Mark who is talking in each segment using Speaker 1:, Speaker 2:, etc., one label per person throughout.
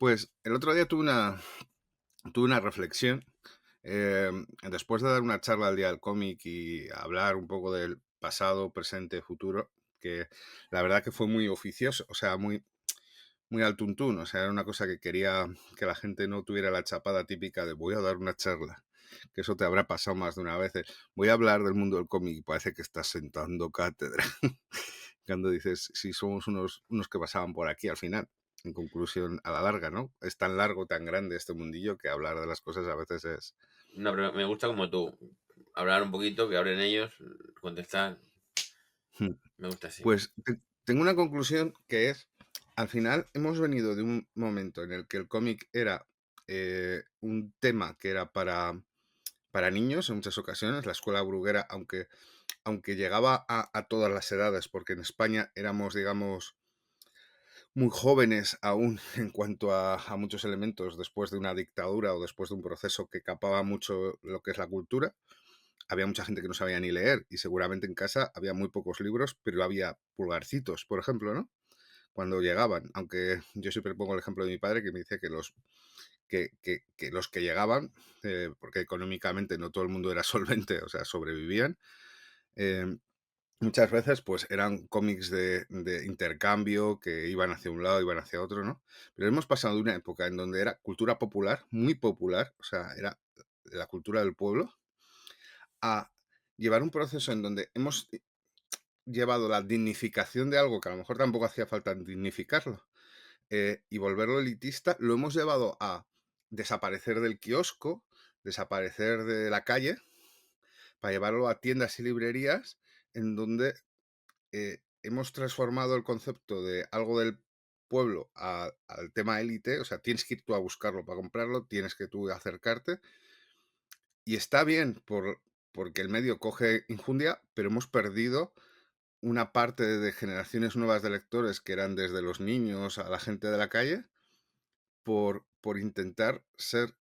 Speaker 1: Pues el otro día tuve una reflexión, después de dar una charla al Día del Cómic y hablar un poco del pasado, presente, futuro, que la verdad que fue muy oficioso, o sea, muy al tuntún, o sea, era una cosa que quería que la gente no tuviera la chapada típica de voy a dar una charla, que eso te habrá pasado más de una vez. Voy a hablar del mundo del cómic y parece que estás sentando cátedra. Cuando dices, sí, somos unos que pasaban por aquí al final. En conclusión, a la larga, ¿no? Es tan largo, tan grande este mundillo que hablar de las cosas a veces es...
Speaker 2: No, pero me gusta como tú. Hablar un poquito, que hablen ellos, contestar.
Speaker 1: Hmm.
Speaker 2: Me gusta así.
Speaker 1: Pues tengo una conclusión que es, al final hemos venido de un momento en el que el cómic era un tema que era para niños en muchas ocasiones, la escuela bruguera, aunque llegaba a todas las edades, porque en España éramos, digamos, muy jóvenes aún en cuanto a muchos elementos después de una dictadura o después de un proceso que capaba mucho lo que es la cultura. Había mucha gente que no sabía ni leer y seguramente en casa había muy pocos libros, pero había pulgarcitos, por ejemplo, ¿no? Cuando llegaban, aunque yo siempre pongo el ejemplo de mi padre que me dice que los que llegaban, porque económicamente no todo el mundo era solvente, o sea, sobrevivían, eh, muchas veces, pues eran cómics de intercambio que iban hacia un lado, iban hacia otro, ¿no? Pero hemos pasado de una época en donde era cultura popular, muy popular, o sea, era la cultura del pueblo, a llevar un proceso en donde hemos llevado la dignificación de algo que a lo mejor tampoco hacía falta dignificarlo, y volverlo elitista, lo hemos llevado a desaparecer del kiosco, desaparecer de la calle, para llevarlo a tiendas y librerías en donde hemos transformado el concepto de algo del pueblo al tema élite, o sea, tienes que ir tú a buscarlo para comprarlo, tienes que tú acercarte, y está bien porque el medio coge injundia, pero hemos perdido una parte de generaciones nuevas de lectores que eran desde los niños a la gente de la calle por intentar ser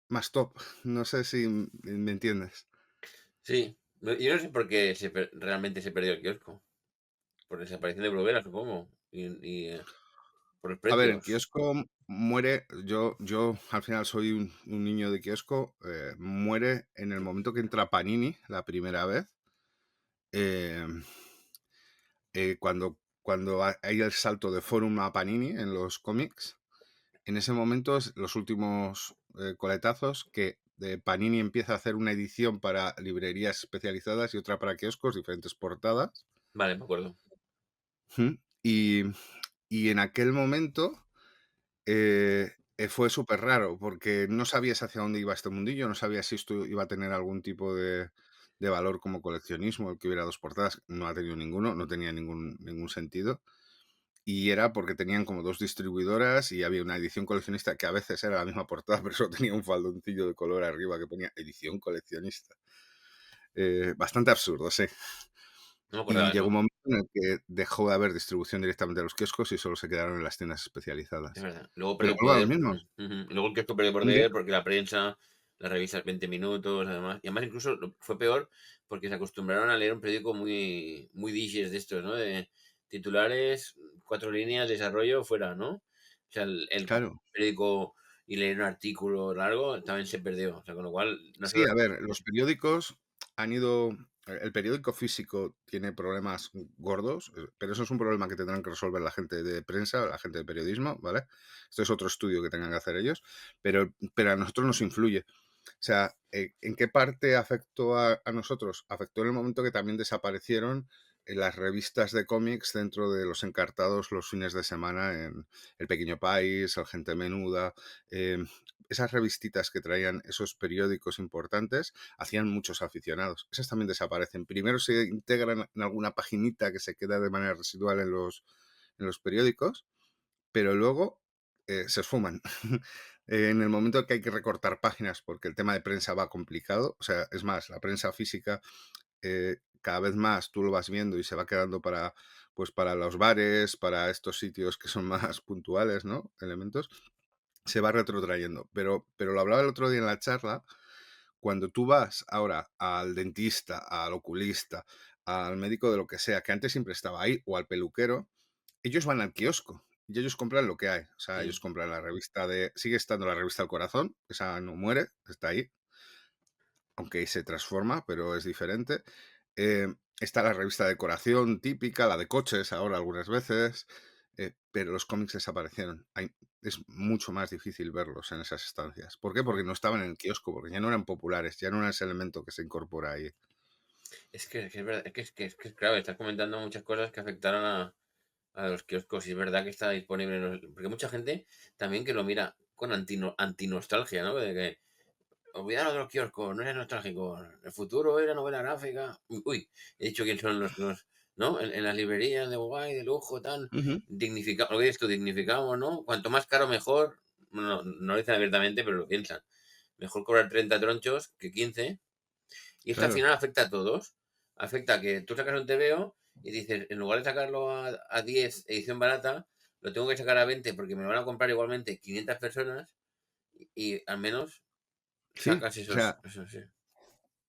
Speaker 1: más top. No sé si me entiendes.
Speaker 2: Sí, yo no sé por qué realmente se perdió el kiosco. Por desaparición de Bruguera, supongo. Y por los
Speaker 1: A ver, el
Speaker 2: precios.
Speaker 1: kiosco muere, yo al final soy un niño de kiosco, muere en el momento que entra Panini la primera vez, eh, cuando hay el salto de Forum a Panini en los cómics. En ese momento, los últimos coletazos, que Panini empieza a hacer una edición para librerías especializadas y otra para kioscos, diferentes portadas.
Speaker 2: Vale, me acuerdo.
Speaker 1: Ujú. Y en aquel momento fue súper raro, porque no sabías hacia dónde iba este mundillo, no sabías si esto iba a tener algún tipo de valor como coleccionismo, el que hubiera dos portadas, no ha tenido ninguno, no tenía ningún sentido. Y era porque tenían como dos distribuidoras y había una edición coleccionista que a veces era la misma portada, pero solo tenía un faldoncillo de color arriba que ponía edición coleccionista. Bastante absurdo, sí.
Speaker 2: No me
Speaker 1: Y
Speaker 2: acordaba de
Speaker 1: llegó un
Speaker 2: eso.
Speaker 1: momento en el que dejó de haber distribución directamente a los kioscos y solo se quedaron en las tiendas
Speaker 2: Es
Speaker 1: especializadas.
Speaker 2: verdad. Luego
Speaker 1: Pero
Speaker 2: perdió
Speaker 1: vuelvo a lo
Speaker 2: poder.
Speaker 1: mismo.
Speaker 2: Ujú. Luego el kiosco perdió
Speaker 1: Un día,
Speaker 2: poder porque la prensa, las revistas 20 minutos, además. Y además incluso fue peor porque se acostumbraron a leer un periódico muy, muy digest de estos, ¿no? De titulares, 4 líneas, desarrollo, fuera, ¿no? O sea, el
Speaker 1: claro.
Speaker 2: periódico y leer un artículo largo también se perdió. O sea, con lo cual,
Speaker 1: Sí,
Speaker 2: nosotros...
Speaker 1: a ver, los periódicos han ido. El periódico físico tiene problemas gordos, pero eso es un problema que tendrán que resolver la gente de prensa, la gente de periodismo, ¿vale? Esto es otro estudio que tengan que hacer ellos, pero a nosotros nos influye. O sea, ¿en qué parte afectó a nosotros? Afectó en el momento que también desaparecieron las revistas de cómics dentro de los encartados los fines de semana en El Pequeño País, El Gente Menuda. eh, Esas revistitas que traían esos periódicos importantes hacían muchos aficionados. Esas también desaparecen. Primero se integran en alguna paginita que se queda de manera residual en los periódicos, pero luego se esfuman. En el momento que hay que recortar páginas porque el tema de prensa va complicado, o sea, es más, la prensa física cada vez más tú lo vas viendo y se va quedando pues para los bares, para estos sitios que son más puntuales, ¿no? Elementos, se va retrotrayendo. Pero lo hablaba el otro día en la charla, cuando tú vas ahora al dentista, al oculista, al médico de lo que sea, que antes siempre estaba ahí, o al peluquero, ellos van al kiosco. y ellos compran lo que hay. O sea,
Speaker 2: Mm.
Speaker 1: ellos compran la revista de... Sigue estando la revista El Corazón, esa no muere, está ahí, aunque se transforma, pero es diferente. Está la revista de decoración típica, la de coches ahora algunas veces, pero los cómics desaparecieron. Es mucho más difícil verlos en esas estancias. ¿Por qué? Porque no estaban en el kiosco, porque ya no eran populares, ya no era ese elemento que se incorpora ahí.
Speaker 2: Es que es verdad, es claro, estás comentando muchas cosas que afectaron a los kioscos y es verdad que está disponible porque mucha gente también que lo mira con antinostalgia, ¿no? De que olvidaros de los kioscos, no es nostálgico. El futuro es la novela gráfica. Uy, he dicho quién son los ¿no? En las librerías de guay, de lujo, tal.
Speaker 1: Ujú,
Speaker 2: Dignificamos, lo que dices tú, dignificamos, ¿no? Cuanto más caro, mejor. No, no lo dicen abiertamente, pero lo piensan. Mejor cobrar 30 tronchos que 15. Y esto al
Speaker 1: claro.
Speaker 2: final afecta a todos. Afecta a que tú sacas un TVO y dices, en lugar de sacarlo a 10 edición barata, lo tengo que sacar a 20 porque me lo van a comprar igualmente 500 personas y al menos
Speaker 1: Sí,
Speaker 2: sacas
Speaker 1: o sea,
Speaker 2: esos sí.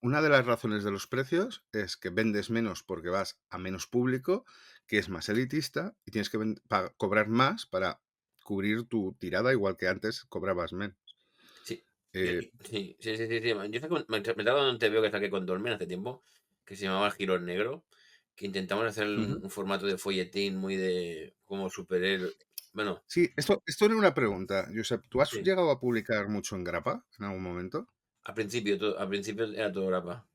Speaker 1: una de las razones de los precios es que vendes menos porque vas a menos público, que es más elitista, y tienes que cobrar más para cubrir tu tirada, igual que antes cobrabas menos.
Speaker 2: Sí,
Speaker 1: Eh,
Speaker 2: sí, sí, sí, sí, sí. Yo me estaba dando un TVO que saqué con Dolmen hace tiempo, que se llamaba El Girón Negro, que intentamos hacer
Speaker 1: ujú.
Speaker 2: un formato de folletín muy de como superhéroe. Bueno,
Speaker 1: Sí, esto era una pregunta, Josep. ¿Tú has
Speaker 2: sí.
Speaker 1: llegado a publicar mucho en grapa en algún momento?
Speaker 2: Al principio era todo grapa.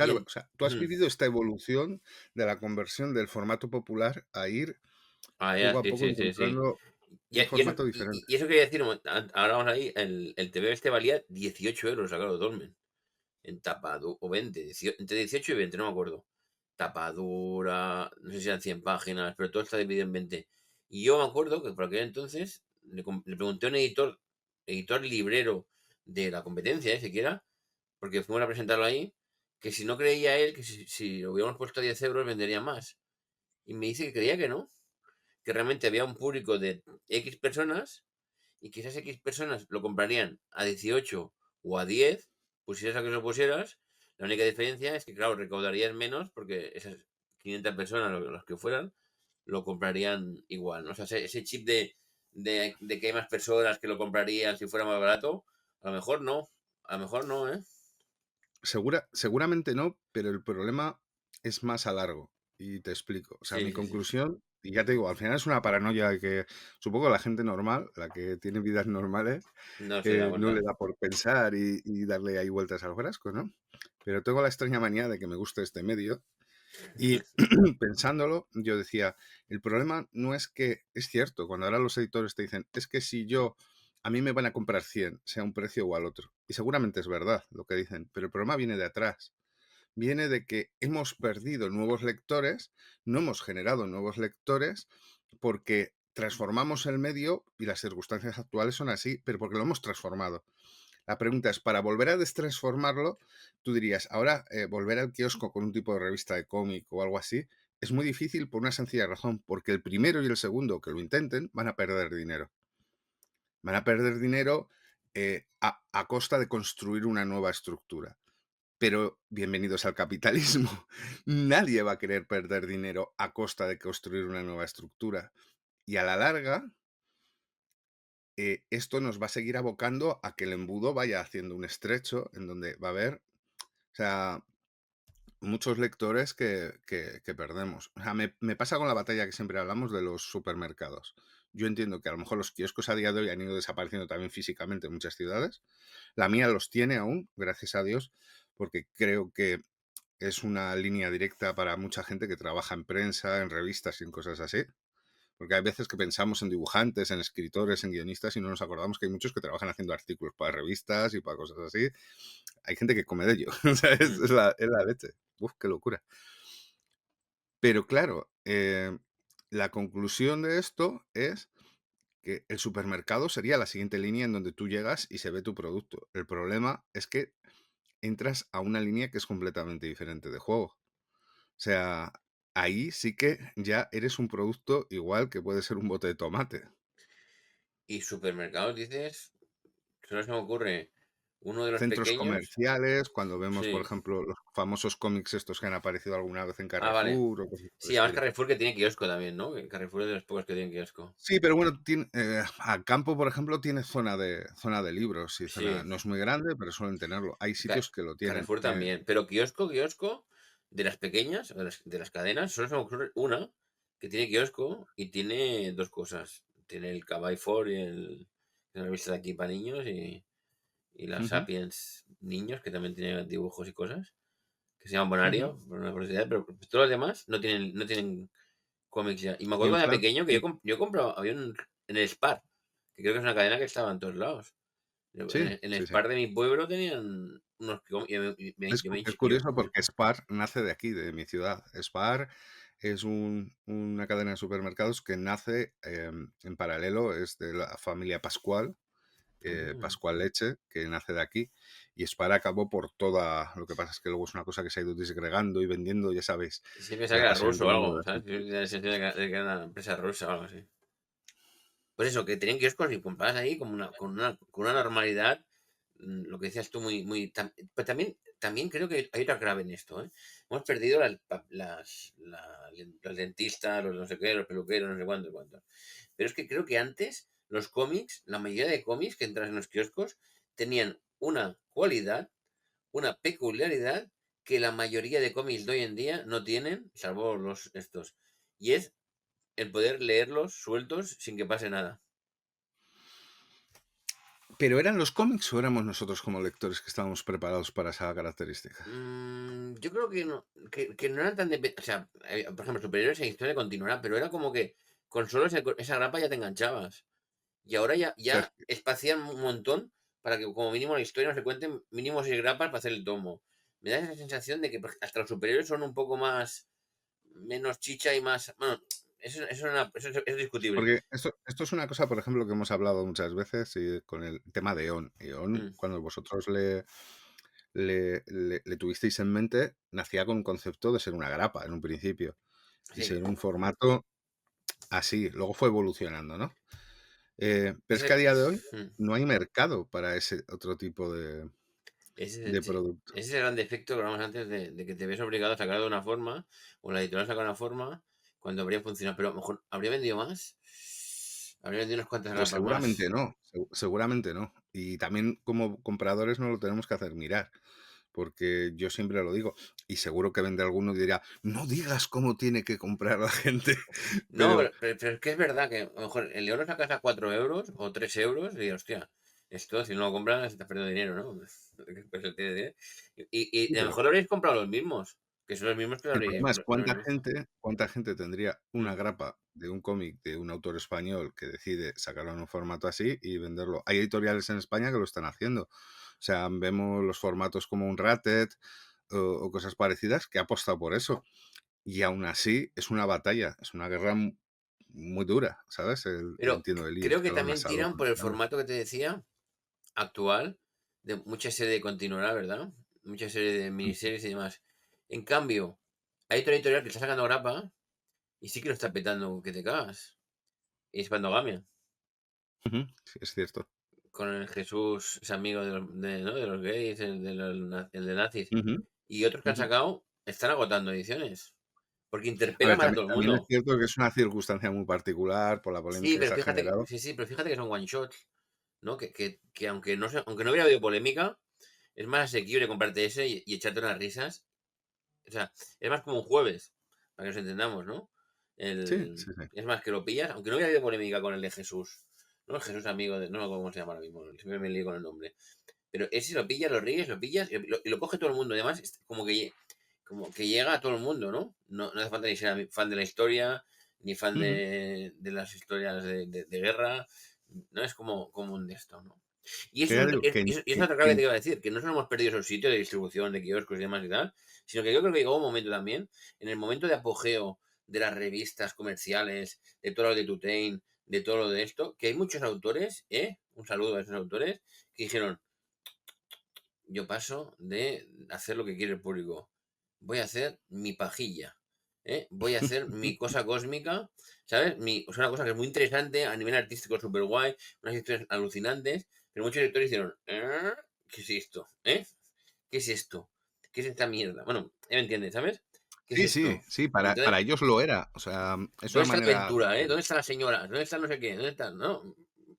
Speaker 2: Y
Speaker 1: Claro, o sea, tú has
Speaker 2: ujú.
Speaker 1: vivido esta evolución de la conversión del formato popular a ir
Speaker 2: Ah, ya,
Speaker 1: poco a
Speaker 2: sí,
Speaker 1: poco
Speaker 2: sí, sí, sí.
Speaker 1: encontrando
Speaker 2: Y,
Speaker 1: un
Speaker 2: y eso,
Speaker 1: formato diferente.
Speaker 2: y eso quería decir, ahora vamos ahí, el TVO este valía 18 euros, claro, Dolmen. En tapadura, o 20, entre 18 y 20, no me acuerdo. Tapadura, no sé si eran 100 páginas, pero todo está dividido en 20. Y yo me acuerdo que por aquel entonces le pregunté a un editor librero de la competencia, siquiera, porque fuimos a presentarlo ahí, que si no creía él, que si lo hubiéramos puesto a 10 euros vendería más. Y me dice que creía que no, que realmente había un público de X personas y que esas X personas lo comprarían a 18 o a 10, pusieras a que lo pusieras. La única diferencia es que, claro, recaudarías menos porque esas 500 personas, los que fueran, lo comprarían igual, ¿no? O sea, ese chip de que hay más personas que lo comprarían si fuera más barato, a lo mejor no. A lo mejor no, ¿eh?
Speaker 1: Seguramente no, pero el problema es más a largo. Y te explico. O sea,
Speaker 2: Sí,
Speaker 1: mi
Speaker 2: sí, sí.
Speaker 1: conclusión, y ya te digo, al final es una paranoia que supongo la gente normal, la que tiene vidas normales,
Speaker 2: No se da
Speaker 1: no le
Speaker 2: cuenta.
Speaker 1: da por pensar y darle ahí vueltas al frasco, ¿no? Pero tengo la extraña manía de que me gusta este medio. Y pensándolo, yo decía, el problema no es que, es cierto, cuando ahora los editores te dicen, es que si yo, a mí me van a comprar 100 sea un precio o al otro. Y seguramente es verdad lo que dicen, pero el problema viene de atrás. Viene de que hemos perdido nuevos lectores, no hemos generado nuevos lectores porque transformamos el medio y las circunstancias actuales son así, pero porque lo hemos transformado. La pregunta es, para volver a destransformarlo, tú dirías, ahora volver al kiosco con un tipo de revista de cómic o algo así, es muy difícil por una sencilla razón, porque el primero y el segundo que lo intenten van a perder dinero. Van a perder dinero a costa de construir una nueva estructura. Pero bienvenidos al capitalismo. Nadie va a querer perder dinero a costa de construir una nueva estructura. Y a la larga, esto nos va a seguir abocando a que el embudo vaya haciendo un estrecho en donde va a haber, o sea, muchos lectores que perdemos. O sea, me pasa con la batalla que siempre hablamos de los supermercados. Yo entiendo que a lo mejor los kioscos a día de hoy han ido desapareciendo también físicamente en muchas ciudades. La mía los tiene aún, gracias a Dios, porque creo que es una línea directa para mucha gente que trabaja en prensa, en revistas y en cosas así. Porque hay veces que pensamos en dibujantes, en escritores, en guionistas y no nos acordamos que hay muchos que trabajan haciendo artículos para revistas y para cosas así. Hay gente que come de ello. O sea,
Speaker 2: Mm.
Speaker 1: es la leche. Uf, qué locura. Pero claro, la conclusión de esto es que el supermercado sería la siguiente línea en donde tú llegas y se ve tu producto. El problema es que entras a una línea que es completamente diferente de juego. O sea, ahí sí que ya eres un producto igual que puede ser un bote de tomate.
Speaker 2: Y supermercados, dices, solo se me ocurre. Uno de los
Speaker 1: centros
Speaker 2: pequeños,
Speaker 1: comerciales, cuando vemos, por
Speaker 2: sí.
Speaker 1: ejemplo, los famosos cómics estos que han aparecido alguna vez en
Speaker 2: Ah, vale.
Speaker 1: Carrefour o cosas por el
Speaker 2: Sí, además
Speaker 1: estilo.
Speaker 2: Carrefour que tiene kiosco también, ¿no? Que Carrefour es de los pocos que tienen kiosco.
Speaker 1: Sí, pero bueno, Campo, por ejemplo, tiene zona de libros y zona
Speaker 2: Sí.
Speaker 1: no es muy grande, pero suelen tenerlo. Hay
Speaker 2: Ca-
Speaker 1: sitios que lo tienen.
Speaker 2: Carrefour también. Pero kiosco, de las pequeñas, de las cadenas, solo se me ocurre una que tiene kiosco y tiene dos cosas. Tiene el Caball Ford y la revista de aquí para niños y la
Speaker 1: Ujú,
Speaker 2: Sapiens Niños, que también tiene dibujos y cosas, que se llaman
Speaker 1: ujú.
Speaker 2: Bonario, por una curiosidad, pero todos los demás no tienen cómics ya. Y me
Speaker 1: Y
Speaker 2: acuerdo
Speaker 1: en
Speaker 2: cuando era
Speaker 1: plan
Speaker 2: pequeño que
Speaker 1: y
Speaker 2: yo compraba, había en el Spar, que creo que es una cadena que estaba en todos lados. En
Speaker 1: sí,
Speaker 2: el
Speaker 1: sí, sí.
Speaker 2: Spar de mi pueblo tenían unos cómics.
Speaker 1: Es curioso porque Spar nace de aquí, de mi ciudad. Spar es una cadena de supermercados que nace, en paralelo, es de la familia Pascual,
Speaker 2: Mm,
Speaker 1: Pascual Leche, que nace de aquí, y Spar acabó por toda. Lo que pasa es que luego es una cosa que se ha ido disgregando y vendiendo, ya sabéis,
Speaker 2: sí, pensaba que
Speaker 1: ya
Speaker 2: era
Speaker 1: pasó en
Speaker 2: ruso o
Speaker 1: todo el mundo
Speaker 2: algo,
Speaker 1: de
Speaker 2: ¿sabes?
Speaker 1: aquí.
Speaker 2: Yo tenía la sensación de que era una empresa rusa o algo así. Pues eso, que tenían kioscos y comprabas ahí como con una normalidad, lo que decías tú, pero también creo que hay otra clave en esto, ¿eh? Hemos perdido los dentistas, los no sé qué, los peluqueros, no sé cuánto, cuánto. Pero es que creo que antes los cómics, la mayoría de cómics que entras en los kioscos, tenían una cualidad, una peculiaridad que la mayoría de cómics de hoy en día no tienen, salvo los estos. Y es el poder leerlos sueltos sin que pase nada.
Speaker 1: ¿Pero eran los cómics o éramos nosotros como lectores que estábamos preparados para esa característica?
Speaker 2: Yo creo que no eran tan o sea, por ejemplo, Superiores en Historia continuará, pero era como que con solo esa grapa ya te enganchabas. Y ahora
Speaker 1: Claro,
Speaker 2: ya espacian un montón para que como mínimo la historia no se cuenten mínimo 6 grapas para hacer el tomo. Me da esa sensación de que hasta los superiores son un poco menos chicha y más. Bueno, eso es discutible.
Speaker 1: porque esto es una cosa, por ejemplo, que hemos hablado muchas veces y con el tema de ON. Y ON,
Speaker 2: Mm,
Speaker 1: cuando vosotros le tuvisteis en mente, nacía con un concepto de ser una grapa en un principio y
Speaker 2: sí.
Speaker 1: ser un formato así. Luego fue evolucionando, ¿no? Pero es que a
Speaker 2: Ese,
Speaker 1: día de hoy
Speaker 2: mm,
Speaker 1: no hay mercado para ese otro tipo de
Speaker 2: sí,
Speaker 1: producto.
Speaker 2: ese es el gran defecto que hablamos antes de que te ves obligado a sacar de una forma, o la editorial saca de una forma, cuando habría funcionado. Pero a lo mejor habría vendido más. Habría vendido unas cuantas
Speaker 1: Pues
Speaker 2: grapas más.
Speaker 1: seguramente no, seguramente no. Y también como compradores no lo tenemos que hacer mirar, porque yo siempre lo digo, y seguro que vendrá alguno y dirá, no digas cómo tiene que comprar la gente,
Speaker 2: No,
Speaker 1: pero
Speaker 2: pero es que es verdad que a lo mejor el euro sacas a 4 euros o 3 euros y hostia, esto si no lo compras estás perdiendo dinero, ¿no? Pues se tiene dinero. Y
Speaker 1: sí,
Speaker 2: a lo
Speaker 1: pero
Speaker 2: mejor lo habréis comprado los mismos, que son los mismos que lo
Speaker 1: el
Speaker 2: habréis,
Speaker 1: problema es
Speaker 2: lo habréis visto.
Speaker 1: cuánta gente tendría una
Speaker 2: Mm,
Speaker 1: grapa de un cómic de un autor español que decide sacarlo en un formato así y venderlo. Hay editoriales en España que lo están haciendo. O sea, vemos los formatos como un Rated o cosas parecidas que ha apostado por eso. Y aún así es una batalla, es una guerra muy dura, ¿sabes?
Speaker 2: Pero
Speaker 1: Entiendo el ir
Speaker 2: creo que
Speaker 1: salón a
Speaker 2: también
Speaker 1: salón.
Speaker 2: tiran por el formato que te decía, actual, de mucha serie de continuará, ¿verdad? Mucha serie de miniseries y demás. En cambio, hay otra editorial que está sacando grapa y sí que lo está petando que te cagas. Y es Pandogamia.
Speaker 1: Ujú, sí, es cierto.
Speaker 2: Con el Jesús, es amigo ¿no? de los gays, el de nazis.
Speaker 1: Ujú,
Speaker 2: Y otros que han
Speaker 1: ujú.
Speaker 2: sacado están agotando ediciones. Porque
Speaker 1: A
Speaker 2: interpela
Speaker 1: ver,
Speaker 2: más a todo el
Speaker 1: también es
Speaker 2: mundo.
Speaker 1: cierto que es una circunstancia muy particular por la
Speaker 2: Sí,
Speaker 1: polémica que
Speaker 2: pero
Speaker 1: se ha
Speaker 2: fíjate,
Speaker 1: generado.
Speaker 2: sí, sí, pero fíjate que son one shots, ¿no? Que aunque no hubiera habido polémica, es más asequible comprarte ese y echarte unas risas. O sea, es más como un jueves, para que nos entendamos, ¿no?
Speaker 1: Sí, sí, sí.
Speaker 2: Es más que lo pillas, aunque no hubiera habido polémica con el de Jesús. ¿No? El Jesús amigo de. No me acuerdo cómo se llama ahora mismo, siempre me lío con el nombre. Pero ese lo pillas, lo ríes, lo pillas y lo coge todo el mundo. Además, es como que llega a todo el mundo, ¿no? No hace falta ni ser fan de la historia, ni fan
Speaker 1: Ujú.
Speaker 2: de las historias de guerra. No es como un de esto, ¿no? Y eso
Speaker 1: Que ya
Speaker 2: es,
Speaker 1: digo,
Speaker 2: y es otra clave que te iba a decir, que no solo hemos perdido esos sitios de distribución, de kioscos y demás y tal, sino que yo creo que llegó un momento también, en el momento de apogeo de las revistas comerciales, de todo lo de Tutain, de todo lo de esto, que hay muchos autores, un saludo a esos autores, que dijeron, yo paso de hacer lo que quiere el público. Voy a hacer mi pajilla. Voy a hacer mi cosa cósmica, ¿sabes? O sea, una cosa que es muy interesante a nivel artístico, súper guay, unas historias alucinantes, pero muchos lectores hicieron, ¿qué es esto? ¿Eh? ¿Qué es esto? ¿Qué es esta mierda? Bueno, ya me entiendes, ¿sabes? ¿Qué es
Speaker 1: Sí, sí,
Speaker 2: esto?
Speaker 1: sí,
Speaker 2: Entonces,
Speaker 1: para ellos lo era. O sea, es
Speaker 2: ¿dónde
Speaker 1: una
Speaker 2: está la
Speaker 1: manera
Speaker 2: aventura,
Speaker 1: de
Speaker 2: ¿Dónde está la señora? ¿Dónde está no sé qué? ¿Dónde está? ¿No?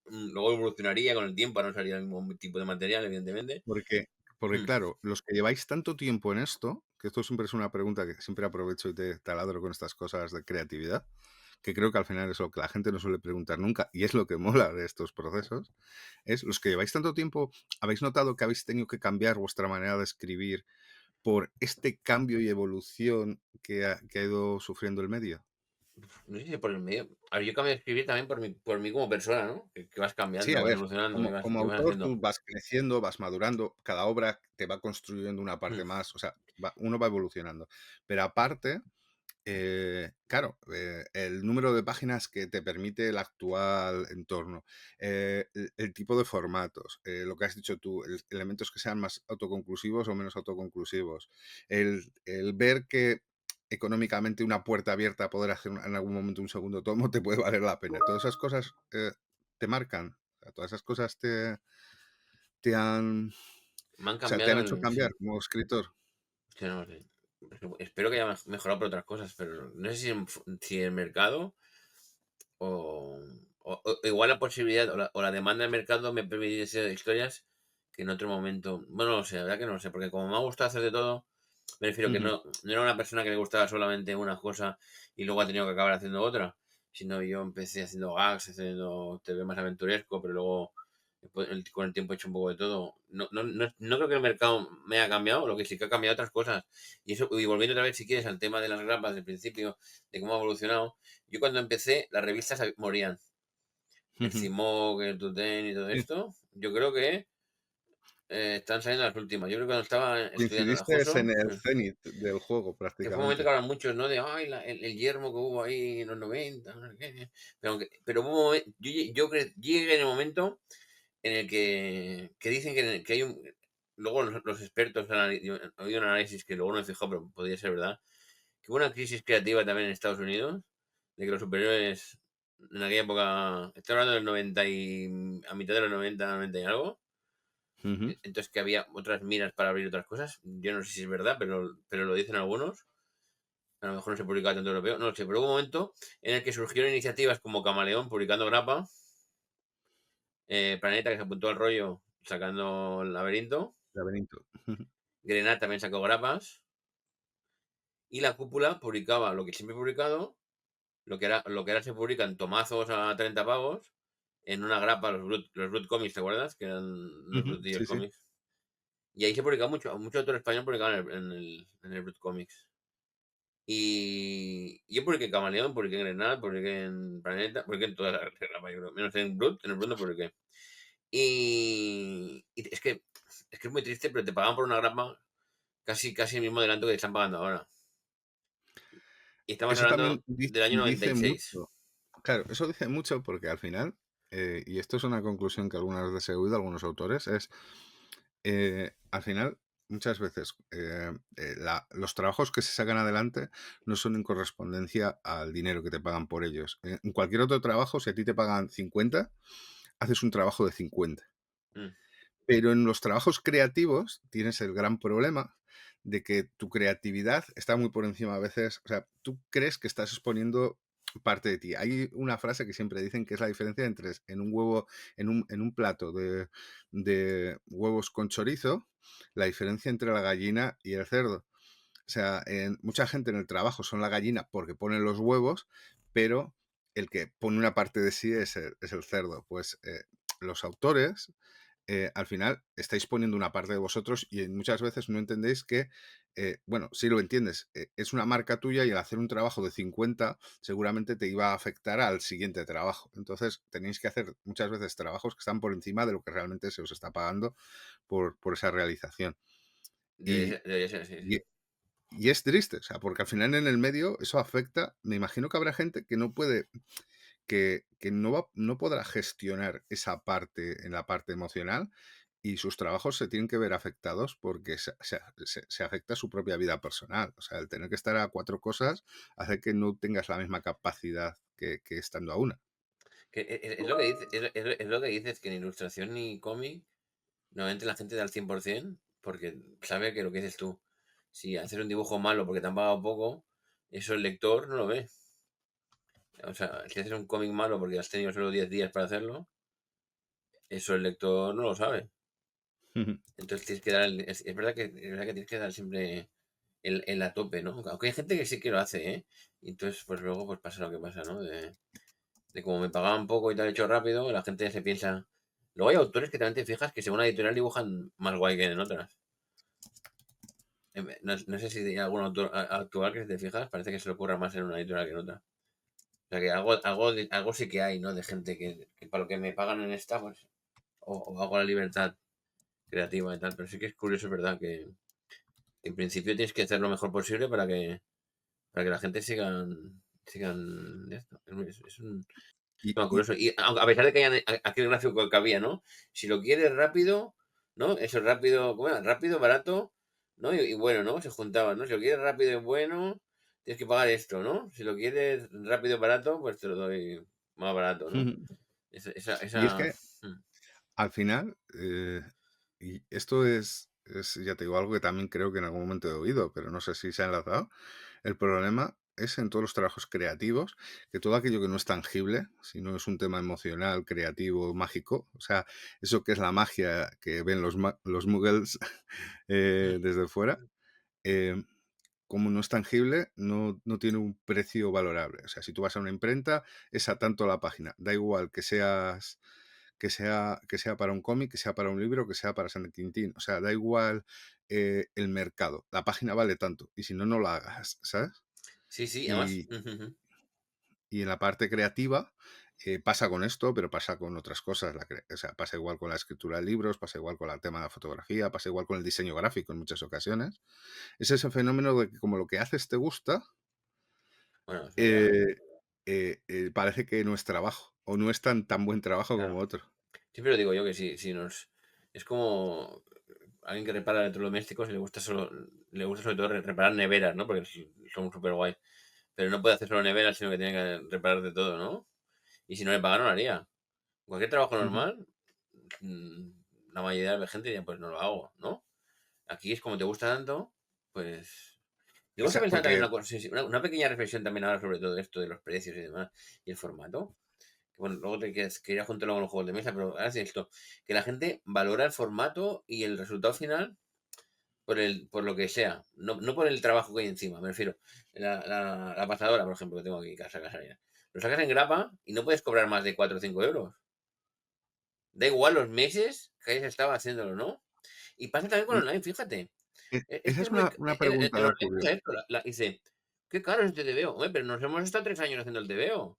Speaker 2: Luego evolucionaría con el tiempo, no sería el mismo tipo de material, evidentemente.
Speaker 1: porque porque
Speaker 2: Mm,
Speaker 1: claro, los que lleváis tanto tiempo en esto, que esto siempre es una pregunta que siempre aprovecho y te taladro con estas cosas de creatividad, que creo que al final es lo que la gente no suele preguntar nunca, y es lo que mola de estos procesos, es los que lleváis tanto tiempo, ¿habéis notado que habéis tenido que cambiar vuestra manera de escribir por este cambio y evolución que ha ido sufriendo el medio?
Speaker 2: no sé si por el medio. A ver, yo cambio de escribir también por mí como persona, ¿no? Que vas
Speaker 1: Sí,
Speaker 2: cambiando,
Speaker 1: a
Speaker 2: vas
Speaker 1: ver,
Speaker 2: evolucionando
Speaker 1: como
Speaker 2: y vas
Speaker 1: autor
Speaker 2: haciendo.
Speaker 1: tú vas creciendo, vas madurando, cada obra te va construyendo una
Speaker 2: Mm,
Speaker 1: parte más, o sea, uno va evolucionando. Pero aparte, claro, el número de páginas que te permite el actual entorno, el tipo de formatos, lo que has dicho tú, elementos que sean más autoconclusivos o menos autoconclusivos, el ver que económicamente una puerta abierta a poder hacer en algún momento un segundo tomo te puede valer la pena. Todas esas cosas te marcan, o sea, todas esas cosas te han, o
Speaker 2: Me han
Speaker 1: sea, te han
Speaker 2: cambiado
Speaker 1: hecho
Speaker 2: el. Sí,
Speaker 1: cambiar como escritor.
Speaker 2: sí, no, sí. Espero que haya mejorado por otras cosas, pero no sé si el mercado o, o igual la posibilidad o la demanda del mercado me permite hacer historias que en otro momento. Bueno, no sé, la verdad que no lo sé, porque como me ha gustado hacer de todo, me refiero que
Speaker 1: Ujú,
Speaker 2: no era una persona que le gustaba solamente una cosa y luego ha tenido que acabar haciendo otra, sino yo empecé haciendo gags, haciendo TV más aventuresco, pero luego después, con el tiempo he hecho un poco de todo. No creo que el mercado me haya cambiado, lo que sí que ha cambiado otras cosas. Y eso, y volviendo otra vez, si quieres, al tema de las grapas del principio, de cómo ha evolucionado. Yo cuando empecé, las revistas morían. El
Speaker 1: ujú.
Speaker 2: CIMOC, el Tutén y todo
Speaker 1: Sí,
Speaker 2: esto. Yo creo que están saliendo las últimas. Yo creo que cuando estaba estudiando en la
Speaker 1: coincidiste en
Speaker 2: JOSO,
Speaker 1: el cenit del juego
Speaker 2: que fue un momento que
Speaker 1: prácticamente.
Speaker 2: hablan muchos, ¿no? De, ay, el yermo que hubo ahí en los 90 no sé qué. Pero hubo un llegué en el momento en el que dicen que hay un. Luego los expertos yo he oído un análisis que luego no me he fijado, pero podría ser verdad. Que hubo una crisis creativa también en Estados Unidos, de que los superiores en aquella época, estoy hablando del 90 y a mitad de los 90 y algo,
Speaker 1: Ujú,
Speaker 2: entonces que había otras miras para abrir otras cosas. Yo no sé si es verdad, pero lo dicen algunos. A lo mejor no se publicaba tanto europeo, no lo sé, pero hubo un momento en el que surgieron iniciativas como Camaleón publicando grapa, Planeta que se apuntó al rollo sacando el laberinto,
Speaker 1: laberinto.
Speaker 2: Grenat también sacó grapas, y la cúpula publicaba lo que siempre he publicado, lo que ahora se publica en tomazos a 30 pavos, en una grapa, los Brut Comics, ¿te acuerdas? Que eran los
Speaker 1: Ujú,
Speaker 2: Brut
Speaker 1: sí, sí.
Speaker 2: Comics. Y ahí se publicaba mucho autor español publicaba en el Brut Comics. Y yo publiqué Camaleón, publiqué en Grenade, publiqué en Planeta, publiqué en todas las grapas, yo creo, menos en el Brut no publiqué. Y es que es muy triste, pero te pagan por una grapa casi el mismo adelanto que te están pagando ahora. Y estamos
Speaker 1: Eso también
Speaker 2: hablando del año noventa
Speaker 1: dice
Speaker 2: y seis
Speaker 1: mucho. Claro, eso dice mucho porque al final, y esto es una conclusión que algunas veces he oído algunos autores, es al final, muchas veces, los trabajos que se sacan adelante no son en correspondencia al dinero que te pagan por ellos. En cualquier otro trabajo, si a ti te pagan 50, haces un trabajo de 50.
Speaker 2: Mm.
Speaker 1: Pero en los trabajos creativos tienes el gran problema de que tu creatividad está muy por encima a veces, o sea, tú crees que estás exponiendo parte de ti. Hay una frase que siempre dicen que es la diferencia entre en un huevo, en un plato de huevos con chorizo, la diferencia entre la gallina y el cerdo. O sea, mucha gente en el trabajo son la gallina porque ponen los huevos, pero el que pone una parte de sí es el cerdo. Pues los autores al final estáis poniendo una parte de vosotros y muchas veces no entendéis que, bueno, sí lo entiendes, es una marca tuya y al hacer un trabajo de 50 seguramente te iba a afectar al siguiente trabajo. Entonces tenéis que hacer muchas veces trabajos que están por encima de lo que realmente se os está pagando por esa realización. Y,
Speaker 2: Debería ser así, sí.
Speaker 1: y, y es triste, o sea, porque al final en el medio eso afecta, me imagino que habrá gente que no puede que no podrá gestionar esa parte en la parte emocional y sus trabajos se tienen que ver afectados porque se afecta su propia vida personal. O sea, el tener que estar a cuatro cosas hace que no tengas la misma capacidad que estando a una.
Speaker 2: Es lo que dices, es lo que dices, que en ilustración y cómic Normalmente la gente da el 100% porque sabe que lo que dices tú, si haces un dibujo malo porque te han pagado poco, eso el lector no lo ve. O sea, si haces un cómic malo porque has tenido solo 10 días para hacerlo, eso el lector no lo sabe. Entonces tienes que dar, es verdad que tienes que dar siempre el a tope, ¿no? Aunque hay gente que sí que lo hace, ¿eh? Y entonces, pues luego pues pasa lo que pasa, ¿no? De como me pagaban poco y tal hecho rápido, la gente ya se piensa. Luego hay autores que también te fijas que según la editorial dibujan más guay que en otras. No sé si hay algún autor actual que si te fijas, parece que se le ocurra más en una editorial que en otra. O sea que algo sí que hay, ¿no? De gente que para lo que me pagan en esta, pues, o hago la libertad creativa y tal. Pero sí que es curioso, es verdad, que en principio tienes que hacer lo mejor posible para que la gente sigan de esto. Es un
Speaker 1: Y,
Speaker 2: tema
Speaker 1: y-
Speaker 2: curioso. Y a pesar de que hayan aquel gráfico que había, ¿no? Si lo quieres rápido, ¿no? Eso es rápido, ¿cómo era? Rápido, barato, ¿no? Y bueno, ¿no? Se juntaban, ¿no? Si lo quieres rápido y bueno, tienes que pagar esto, ¿no? Si lo quieres rápido y barato, pues te lo doy más barato, ¿no?
Speaker 1: y es
Speaker 2: Esa.
Speaker 1: que
Speaker 2: Mm,
Speaker 1: al final, y esto ya te digo, algo que también creo que en algún momento he oído, pero no sé si se ha enlazado. El problema es en todos los trabajos creativos, que todo aquello que no es tangible, si no es un tema emocional, creativo, mágico, o sea, eso que es la magia que ven los muggles
Speaker 2: mm.
Speaker 1: desde fuera, eh, como no es tangible, no tiene un precio valorable. O sea, si tú vas a una imprenta, es a tanto la página. Da igual que sea para un cómic, que sea para un libro, que sea para San Quintín. O sea, da igual el mercado. La página vale tanto. Y si no, no la hagas, ¿sabes?
Speaker 2: Sí, sí, además.
Speaker 1: Y, y en la parte creativa pasa con esto, pero pasa con otras cosas. O sea, pasa igual con la escritura de libros, pasa igual con el tema de la fotografía, pasa igual con el diseño gráfico en muchas ocasiones. Es ese fenómeno de que como lo que haces te gusta,
Speaker 2: Bueno, es verdad.
Speaker 1: eh, parece que no es trabajo o no es tan buen trabajo
Speaker 2: Claro.
Speaker 1: como otro.
Speaker 2: Siempre lo digo yo que si nos. Es como alguien que repara electrodomésticos y le gusta sobre todo reparar neveras, ¿no? Porque son súper guay. Pero no puede hacer solo neveras, sino que tiene que reparar de todo, ¿no? Y si no le pagan, no lo haría. Cualquier trabajo
Speaker 1: Ujú.
Speaker 2: normal, mm, la mayoría de la gente diría, pues no lo hago, ¿no? Aquí es como te gusta tanto, pues. Y
Speaker 1: O
Speaker 2: vamos a
Speaker 1: sea,
Speaker 2: pensar también
Speaker 1: porque,
Speaker 2: una cosa, sí, sí, una pequeña reflexión también ahora sobre todo esto de los precios y demás, y el formato. Que bueno, luego te quería juntarlo con los juegos de mesa, pero ahora sí esto, que la gente valora el formato y el resultado final por lo que sea, no por el trabajo que hay encima, me refiero. La pasadora, por ejemplo, que tengo aquí, casa ya. Lo sacas en grapa y no puedes cobrar más de 4 o 5 euros. Da igual los meses que hayas estado haciéndolo, ¿no? Y pasa también con
Speaker 1: y
Speaker 2: online, fíjate. Es
Speaker 1: esa
Speaker 2: que
Speaker 1: es
Speaker 2: es muy.
Speaker 1: una
Speaker 2: El
Speaker 1: pregunta
Speaker 2: online pasa
Speaker 1: curiosa.
Speaker 2: esto. Dice, qué caro es este TVO. Hombre, pero nos hemos estado 3 años haciendo el TVO.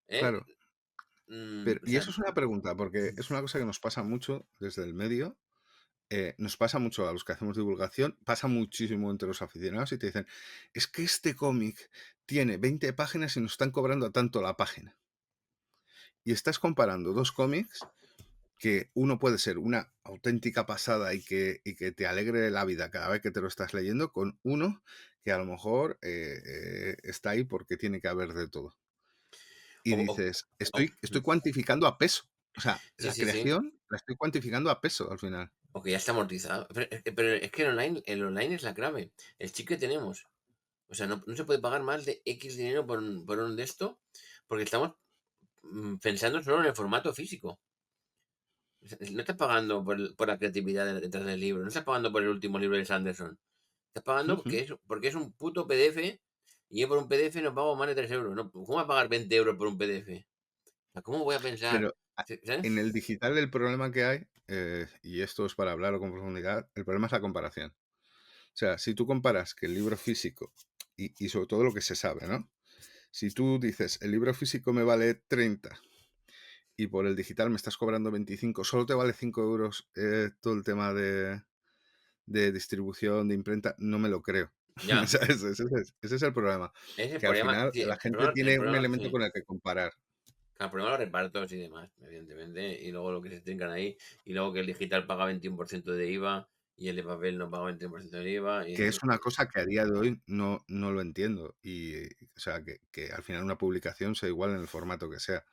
Speaker 2: ¿Eh?
Speaker 1: Claro,
Speaker 2: O
Speaker 1: y
Speaker 2: sea,
Speaker 1: eso es una pregunta, porque es una cosa que nos pasa mucho desde el medio. Nos pasa mucho a los que hacemos divulgación, pasa muchísimo entre los aficionados y te dicen, es que este cómic tiene 20 páginas y nos están cobrando a tanto la página. Y estás comparando dos cómics que uno puede ser una auténtica pasada y que te alegre la vida cada vez que te lo estás leyendo, con uno que a lo mejor está ahí porque tiene que haber de todo. Y
Speaker 2: o, o-
Speaker 1: dices,
Speaker 2: o-
Speaker 1: estoy cuantificando a peso. O sea,
Speaker 2: sí,
Speaker 1: la
Speaker 2: sí, sí.
Speaker 1: creación la estoy cuantificando a peso al final.
Speaker 2: O que ya está amortizado. Pero es que el online es la clave. El chip que tenemos. O sea, no se puede pagar más de X dinero por un de esto, porque estamos pensando solo en el formato físico. O sea, no estás pagando por la creatividad detrás del libro, no estás pagando por el último libro de Sanderson. Estás pagando
Speaker 1: Ujú.
Speaker 2: porque es un puto PDF y yo por un PDF no pago más de 3 euros. ¿No? ¿Cómo voy a pagar 20 euros por un PDF? O sea, ¿cómo voy a pensar?
Speaker 1: Pero en
Speaker 2: ¿Sabes?
Speaker 1: el digital el problema que hay, y esto es para hablarlo con profundidad, el problema es la comparación. O sea, si tú comparas que el libro físico, y sobre todo lo que se sabe, ¿no? Si tú dices, el libro físico me vale 30 y por el digital me estás cobrando 25, solo te vale 5 euros todo el tema de distribución, de imprenta, no me lo creo.
Speaker 2: Ya.
Speaker 1: ¿Sabes? Ese es el problema,
Speaker 2: Es el
Speaker 1: que al
Speaker 2: problema.
Speaker 1: final
Speaker 2: Sí,
Speaker 1: la
Speaker 2: el
Speaker 1: gente
Speaker 2: problema, el
Speaker 1: tiene un
Speaker 2: problema,
Speaker 1: elemento
Speaker 2: sí.
Speaker 1: con el que comparar.
Speaker 2: Claro, primero los repartos y demás, evidentemente, y luego lo que se trincan ahí, y luego que el digital paga 21% de IVA y el de papel no paga 21% de IVA,
Speaker 1: Que es una cosa que a día de hoy no lo entiendo. Y, o sea, que al final una publicación sea igual en el formato que sea.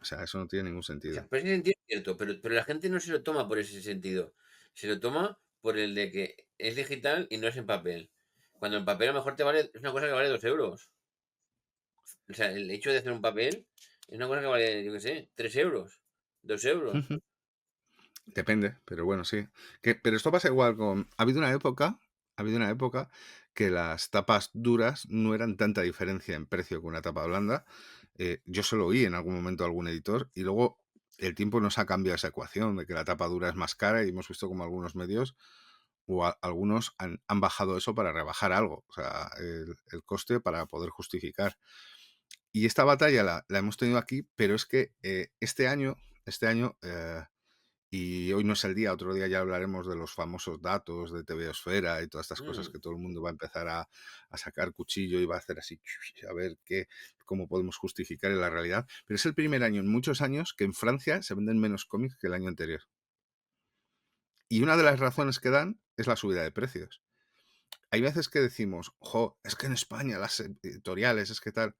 Speaker 1: O sea, eso no tiene ningún
Speaker 2: O sea,
Speaker 1: sentido.
Speaker 2: por ese sentido es cierto, pero la gente no se lo toma por ese sentido. Se lo toma por el de que es digital y no es en papel. Cuando en papel a lo mejor te vale, es una cosa que vale 2 euros. O sea, el hecho de hacer un papel es una cosa que vale, yo qué sé, 3 euros, 2 euros.
Speaker 1: Ujú. Depende, pero bueno, sí. Pero esto pasa igual con... Ha habido una época que las tapas duras no eran tanta diferencia en precio que una tapa blanda. Yo se lo oí en algún momento a algún editor y luego el tiempo nos ha cambiado esa ecuación de que la tapa dura es más cara y hemos visto como algunos medios o algunos han bajado eso para rebajar algo, o sea, el coste para poder justificar. Y esta batalla la hemos tenido aquí, pero es que este año, y hoy no es el día, otro día ya hablaremos de los famosos datos de TVOsfera y todas estas cosas
Speaker 2: Mm,
Speaker 1: que todo el mundo va a empezar a sacar cuchillo y va a hacer así, a ver cómo podemos justificar en la realidad. Pero es el primer año en muchos años que en Francia se venden menos cómics que el año anterior. Y una de las razones que dan es la subida de precios. Hay veces que decimos, jo, es que en España las editoriales, es que tal.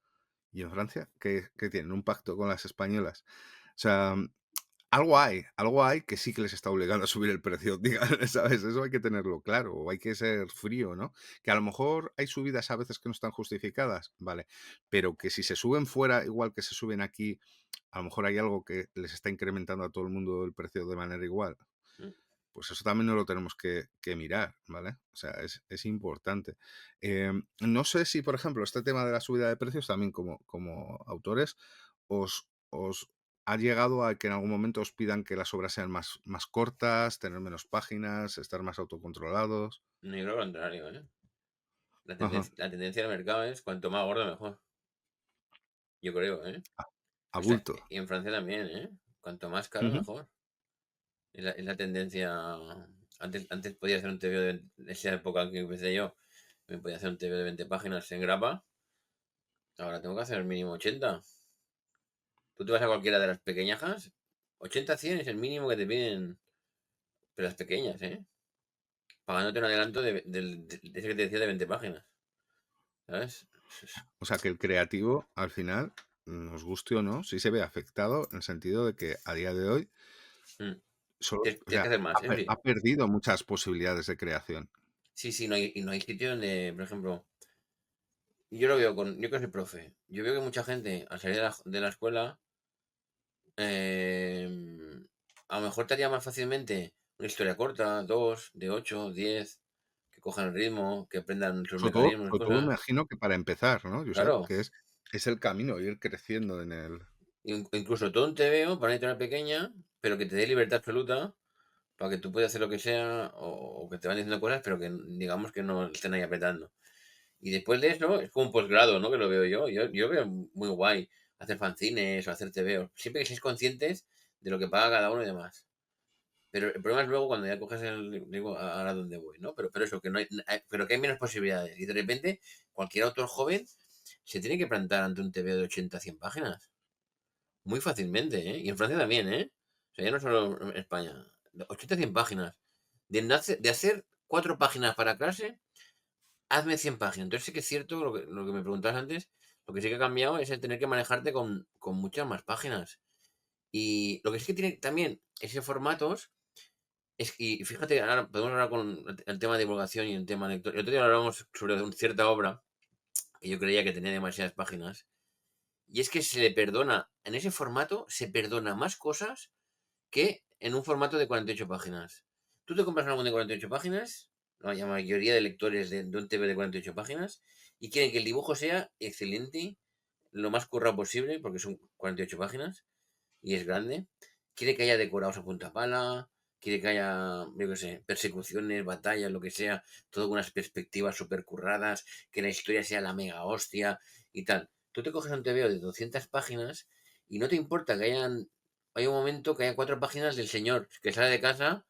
Speaker 1: ¿Y en Francia? ¿Qué tienen? ¿Un pacto con las españolas? O sea, algo hay que sí que les está obligando a subir el precio, ¿sabes? Eso hay que tenerlo claro, o hay que ser frío, ¿no? Que a lo mejor hay subidas a veces que no están justificadas, vale, pero que si se suben fuera, igual que se suben aquí, a lo mejor hay algo que les está incrementando a todo el mundo el precio de manera igual.
Speaker 2: mm.
Speaker 1: Pues eso también no lo tenemos que mirar, ¿vale? O sea, es importante. No sé si, por ejemplo, este tema de la subida de precios, también como autores, os ha llegado a que en algún momento os pidan que las obras sean más cortas, tener menos páginas, estar más autocontrolados.
Speaker 2: No, yo creo lo contrario, ¿eh?
Speaker 1: Ajá.
Speaker 2: La tendencia del mercado es cuanto más gordo mejor. Yo creo, ¿eh?
Speaker 1: A, a
Speaker 2: O sea,
Speaker 1: bulto.
Speaker 2: y en Francia también, ¿eh? Cuanto más caro
Speaker 1: Ujú.
Speaker 2: mejor. Es la tendencia. Antes podía hacer un TVO en esa época que empecé yo, me podía hacer un TVO de 20 páginas en grapa. Ahora tengo que hacer mínimo 80. Tú te vas a cualquiera de las pequeñajas, 80 100 es el mínimo que te piden, pero las pequeñas, ¿eh? Pagándote un adelanto de ese que te decía de 20 páginas, ¿sabes?
Speaker 1: O sea, que el creativo, al final, nos guste o no, sí se ve afectado en el sentido de que a día de hoy
Speaker 2: Mm.
Speaker 1: solo,
Speaker 2: Tienes
Speaker 1: o
Speaker 2: tienes que
Speaker 1: sea,
Speaker 2: hacer más, ¿eh? Sí,
Speaker 1: ha perdido muchas posibilidades de creación.
Speaker 2: sí, sí, no hay sitio donde, por ejemplo, yo lo veo yo que soy profe, yo veo que mucha gente al salir de la escuela, em, a lo mejor te haría más fácilmente una historia corta, dos, de 8 10 que cojan el ritmo, que aprendan sus mecanismos,
Speaker 1: Sobre todo me
Speaker 2: cosas.
Speaker 1: imagino que para empezar, ¿no, Josep?
Speaker 2: Claro,
Speaker 1: Que es el camino, ir creciendo en el...
Speaker 2: incluso todo un TVO para una editorial pequeña, pero que te dé libertad absoluta para que tú puedas hacer lo que sea o que te van diciendo cosas, pero que digamos que no estén ahí apretando. Y después de eso es como un posgrado, ¿no? Que lo veo yo. Yo veo muy guay hacer fanzines o hacer TVO. Siempre que seáis conscientes de lo que paga cada uno y demás. Pero el problema es luego cuando ya coges digo, ahora dónde voy, ¿no? Pero eso, que no hay, pero que hay menos posibilidades. Y de repente, cualquier autor joven se tiene que plantar ante un TVO de 80 100 páginas. Muy fácilmente, ¿eh? Y en Francia también, ¿eh? O sea, ya no solo en España. 80 100 páginas. De hacer 4 páginas para clase, hazme 100 páginas. Entonces sí que es cierto lo que me preguntabas antes. Lo que sí que ha cambiado es el tener que manejarte con muchas más páginas. Y lo que sí que tiene también ese formatos y fíjate, ahora podemos hablar con el tema de divulgación y el tema lector. El otro día hablábamos sobre una cierta obra que yo creía que tenía demasiadas páginas. Y es que se le perdona, en ese formato, se perdona más cosas que en un formato de 48 páginas. Tú te compras algo de 48 páginas, la mayoría de lectores de un TV de 48 páginas, y quieren que el dibujo sea excelente, lo más currado posible, porque son 48 páginas y es grande. Quiere que haya decorados a punta pala, quiere que haya, yo qué sé, persecuciones, batallas, lo que sea, todo con unas perspectivas súper curradas, que la historia sea la mega hostia y tal. Tú te coges un TVO de 200 páginas y no te importa que hay un momento que haya 4 páginas del señor que sale de casa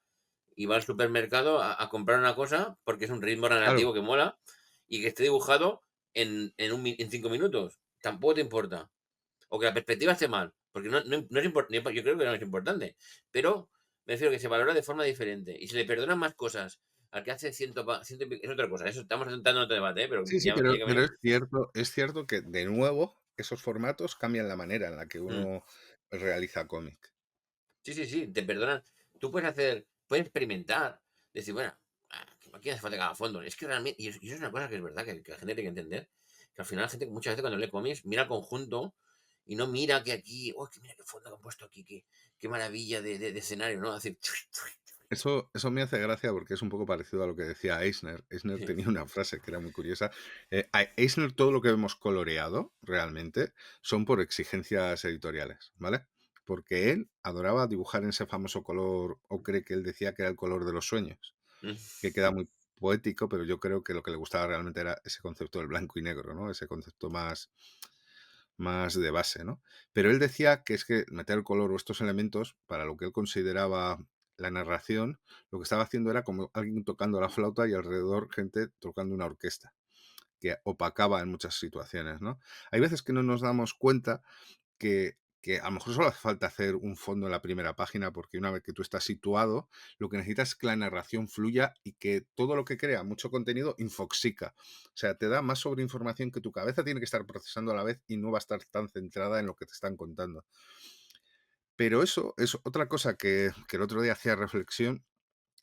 Speaker 2: y va al supermercado a comprar una cosa porque es un ritmo
Speaker 1: Claro,
Speaker 2: narrativo que mola y que esté dibujado en 5 minutos. Tampoco te importa. O que la perspectiva esté mal, porque no es importante, yo creo que no es importante, pero me refiero que se valora de forma diferente y se le perdonan más cosas al que hace ciento y es otra cosa, eso estamos entrando en otro debate, pero
Speaker 1: sí, sí,
Speaker 2: ya que
Speaker 1: pero
Speaker 2: me...
Speaker 1: es cierto que, de nuevo, esos formatos cambian la manera en la que
Speaker 2: Mm,
Speaker 1: uno realiza cómic.
Speaker 2: Sí, sí, sí, te perdonan. Tú puedes experimentar, decir, bueno, aquí hace falta que haga fondo. Es que realmente, y eso es una cosa que es verdad, que la gente tiene que entender, que al final la gente muchas veces cuando lee cómics mira el conjunto y no mira que aquí, oh, que mira qué fondo que han puesto aquí, qué maravilla de escenario, ¿no? Hace,
Speaker 1: Eso me hace gracia porque es un poco parecido a lo que decía Eisner. Eisner tenía una frase que era muy curiosa. A Eisner todo lo que vemos coloreado realmente son por exigencias editoriales, ¿vale? Porque él adoraba dibujar en ese famoso color ocre que él decía que era el color de los sueños, que queda muy poético, pero yo creo que lo que le gustaba realmente era ese concepto del blanco y negro, ¿no? Ese concepto más de base, ¿no? Pero él decía que es que meter el color o estos elementos, para lo que él consideraba la narración, lo que estaba haciendo era como alguien tocando la flauta y alrededor gente tocando una orquesta, que opacaba en muchas situaciones, ¿no? Hay veces que no nos damos cuenta que a lo mejor solo hace falta hacer un fondo en la primera página, porque una vez que tú estás situado, lo que necesitas es que la narración fluya y que todo lo que crea mucho contenido infoxica. O sea, te da más sobreinformación que tu cabeza tiene que estar procesando a la vez y no va a estar tan centrada en lo que te están contando. Pero eso es otra cosa que el otro día hacía reflexión.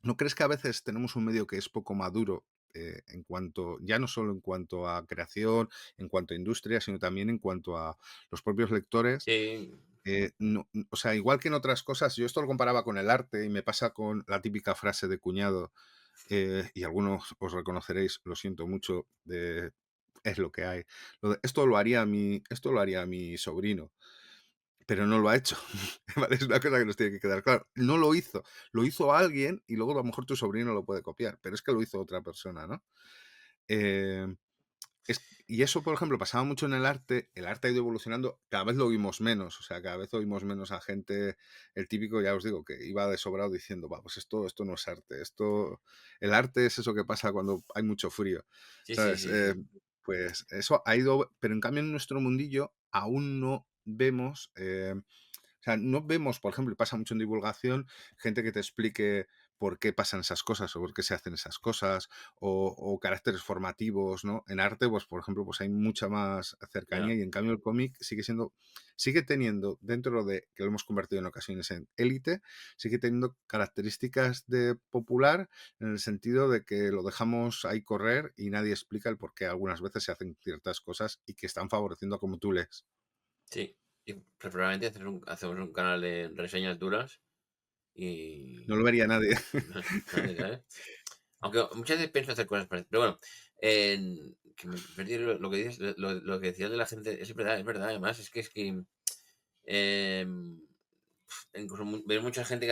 Speaker 1: ¿No crees que a veces tenemos un medio que es poco maduro en cuanto, ya no solo en cuanto a creación, en cuanto a industria, sino también en cuanto a los propios lectores?
Speaker 2: sí,
Speaker 1: O sea, igual que en otras cosas, yo esto lo comparaba con el arte y me pasa con la típica frase de cuñado, y algunos os reconoceréis, lo siento mucho, es lo que hay. Esto lo haría mi sobrino, pero no lo ha hecho. ¿Vale? Es una cosa que nos tiene que quedar claro. No lo hizo alguien y luego a lo mejor tu sobrino lo puede copiar, pero es que lo hizo otra persona, ¿no? Eh, y eso, por ejemplo, pasaba mucho en el arte ha ido evolucionando, cada vez lo oímos menos, o sea, cada vez oímos menos a gente, el típico, ya os digo, que iba de sobrado diciendo, va, pues esto no es arte, el arte es eso que pasa cuando hay mucho frío,
Speaker 2: sí, sí,
Speaker 1: ¿sabes?
Speaker 2: sí, sí.
Speaker 1: Pues eso ha ido, pero en cambio en nuestro mundillo aún no vemos, o sea, no vemos, por ejemplo, y pasa mucho en divulgación, gente que te explique por qué pasan esas cosas o por qué se hacen esas cosas o caracteres formativos, ¿no? En arte, pues, por ejemplo, pues hay mucha más cercanía
Speaker 2: Ya,
Speaker 1: y en cambio el cómic sigue teniendo, dentro de que lo hemos convertido en ocasiones en élite, sigue teniendo características de popular en el sentido de que lo dejamos ahí correr y nadie explica el por qué algunas veces se hacen ciertas cosas y que están favoreciendo a como tú lees.
Speaker 2: sí. Y pues, probablemente hacemos un canal de reseñas duras
Speaker 1: No lo
Speaker 2: y
Speaker 1: vería nadie.
Speaker 2: nadie, ¿sabes? Aunque muchas veces pienso hacer cosas parecidas. Pero bueno, que me perdí lo que dices, lo que decías de la gente, es verdad, además, es que em, incluso veo mucha gente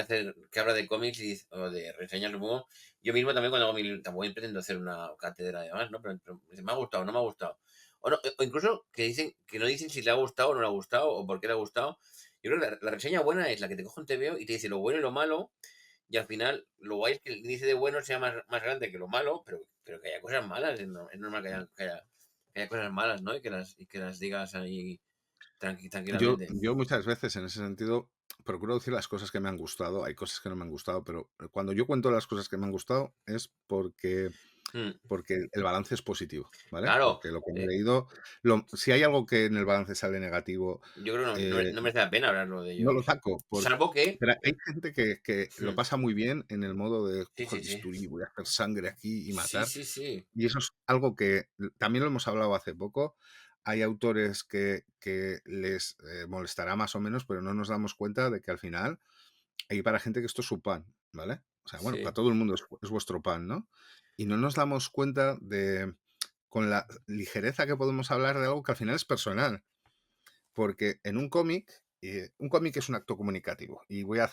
Speaker 2: que habla de cómics o de reseñas, supongo. Yo mismo también cuando hago tampoco pretendo hacer una cátedra además, ¿no? Pero me dicen, me ha gustado, no me ha gustado. O, no, o incluso que no dicen si le ha gustado o no le ha gustado o por qué le ha gustado. Yo creo que la reseña buena es la que te coge un TVO y te dice lo bueno y lo malo, y al final lo guay es que el índice de bueno sea más grande que lo malo, pero que haya cosas malas, es normal que haya cosas malas, ¿no? Y que las digas ahí tranquilamente.
Speaker 1: Yo muchas veces en ese sentido procuro decir las cosas que me han gustado. Hay cosas que no me han gustado, pero cuando yo cuento las cosas que me han gustado es
Speaker 2: Mm,
Speaker 1: porque el balance es positivo, ¿vale?
Speaker 2: claro,
Speaker 1: Porque lo que me he leído, si hay algo que en el balance sale negativo,
Speaker 2: yo creo que no,
Speaker 1: eh,
Speaker 2: no merece la pena hablarlo de
Speaker 1: no lo
Speaker 2: ellos.
Speaker 1: saco.
Speaker 2: Salvo que.
Speaker 1: Pero hay gente que lo
Speaker 2: Mm,
Speaker 1: pasa muy bien en el modo de
Speaker 2: sí,
Speaker 1: cojo el
Speaker 2: sí, sí.
Speaker 1: bisturí, voy a hacer sangre aquí y
Speaker 2: Sí,
Speaker 1: matar.
Speaker 2: sí, sí.
Speaker 1: Y eso es algo que también lo hemos hablado hace poco. Hay autores que les molestará más o menos, pero no nos damos cuenta de que al final hay para gente que esto es su pan, ¿vale? O sea, bueno, para
Speaker 2: Sí,
Speaker 1: todo el mundo es vuestro pan, ¿no? Y no nos damos cuenta con la ligereza que podemos hablar de algo que al final es personal. Porque en un cómic es un acto comunicativo. Y voy a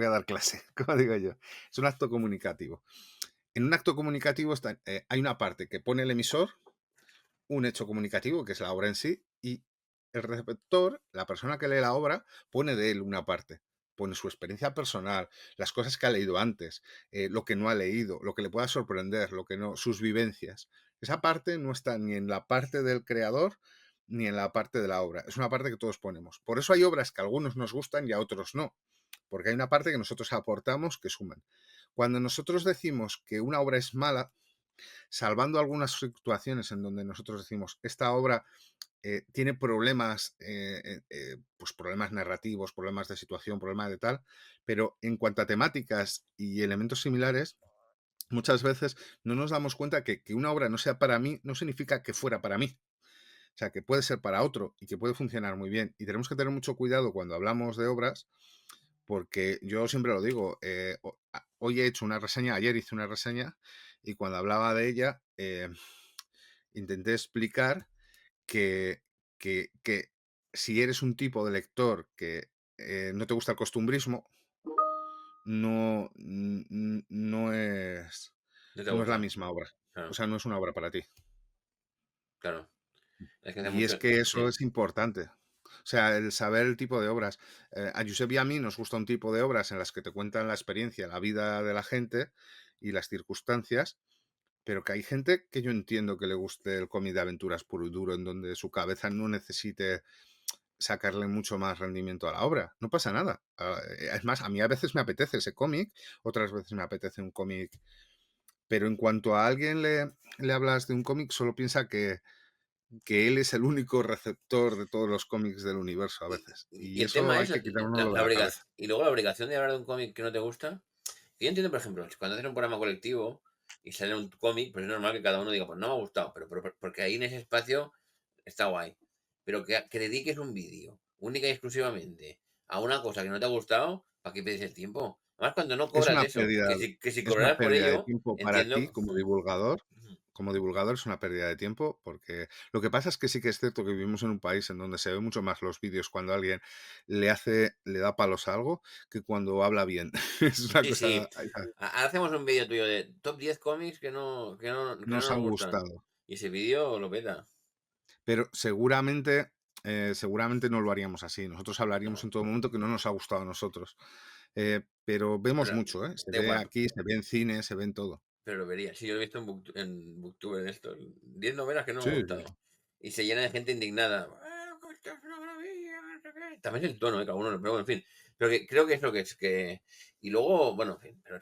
Speaker 1: dar clase, como digo yo. Es un acto comunicativo. En un acto comunicativo hay una parte que pone el emisor, un hecho comunicativo, que es la obra en sí, y el receptor, la persona que lee la obra, pone de él una parte. Pone su experiencia personal, las cosas que ha leído antes, lo que no ha leído, lo que le pueda sorprender, lo que no, sus vivencias. Esa parte no está ni en la parte del creador ni en la parte de la obra. Es una parte que todos ponemos. Por eso hay obras que a algunos nos gustan y a otros no. Porque hay una parte que nosotros aportamos que suman. Cuando nosotros decimos que una obra es mala, salvando algunas situaciones en donde nosotros decimos, esta obra tiene problemas, pues problemas narrativos, problemas de situación, problemas de tal, pero en cuanto a temáticas y elementos similares, muchas veces no nos damos cuenta que una obra no sea para mí, no significa que fuera para mí. O sea, que puede ser para otro y que puede funcionar muy bien. Y tenemos que tener mucho cuidado cuando hablamos de obras, porque yo siempre lo digo, hoy he hecho una reseña, ayer hice una reseña, y cuando hablaba de ella, intenté explicar que, que si eres un tipo de lector que no te gusta el costumbrismo, no es,
Speaker 2: No te
Speaker 1: no es la
Speaker 2: gusta.
Speaker 1: misma obra. O
Speaker 2: Claro,
Speaker 1: sea, no es una obra para ti.
Speaker 2: claro. Es que hace
Speaker 1: Y es
Speaker 2: mucho.
Speaker 1: que eso
Speaker 2: Sí,
Speaker 1: es importante. O sea, el saber el tipo de obras. A Josep y a mí nos gusta un tipo de obras en las que te cuentan la experiencia, la vida de la gente y las circunstancias, pero que hay gente que yo entiendo que le guste el cómic de aventuras puro y duro, en donde su cabeza no necesite sacarle mucho más rendimiento a la obra. No pasa nada. Es más, a mí a veces me apetece ese cómic, otras veces me apetece un cómic, pero en cuanto a alguien le hablas de un cómic, solo piensa que él es el único receptor de todos los cómics del universo a veces.
Speaker 2: Y
Speaker 1: Y
Speaker 2: el
Speaker 1: eso
Speaker 2: tema
Speaker 1: hay
Speaker 2: es
Speaker 1: que quitárnoslo de la cabeza.
Speaker 2: y luego la obligación de hablar de un cómic que no te gusta. Yo entiendo, por ejemplo, cuando haces un programa colectivo y sale un cómic, pues es normal que cada uno diga, pues no me ha gustado, porque ahí en ese espacio está guay. Pero que dediques un vídeo única y exclusivamente a una cosa que no te ha gustado, ¿para qué pierdes el tiempo? Además, cuando no
Speaker 1: Es
Speaker 2: cobras
Speaker 1: una
Speaker 2: eso,
Speaker 1: pérdida,
Speaker 2: que si
Speaker 1: es una
Speaker 2: cobraras por
Speaker 1: pérdida de
Speaker 2: ello,
Speaker 1: tiempo para ti
Speaker 2: entiendo.
Speaker 1: como divulgador. Como divulgador es una pérdida de tiempo, porque lo que pasa es que sí que es cierto que vivimos en un país en donde se ve mucho más los vídeos cuando alguien le da palos a algo, que cuando habla bien. Es una
Speaker 2: Sí, sí.
Speaker 1: cosa,
Speaker 2: Hacemos un vídeo tuyo de top 10 cómics que no
Speaker 1: nos
Speaker 2: nos
Speaker 1: han
Speaker 2: gustan.
Speaker 1: gustado.
Speaker 2: Y ese vídeo lo peta.
Speaker 1: Pero seguramente no lo haríamos así. Nosotros hablaríamos
Speaker 2: No,
Speaker 1: en todo momento que no nos ha gustado a nosotros. Pero vemos
Speaker 2: pero
Speaker 1: mucho, ¿eh? Se
Speaker 2: da
Speaker 1: ve
Speaker 2: igual,
Speaker 1: aquí, se ve en cine, se ve en todo.
Speaker 2: pero lo vería. Sí, yo lo he visto en Booktuber de esto. 10 novelas que no me han
Speaker 1: Sí,
Speaker 2: gustado. Y se llena de gente indignada. Que esto es una maravilla, no sé qué". También es el tono, cada uno, pero bueno, en fin. Pero que creo que es lo que es que. Y luego, bueno, en fin, pero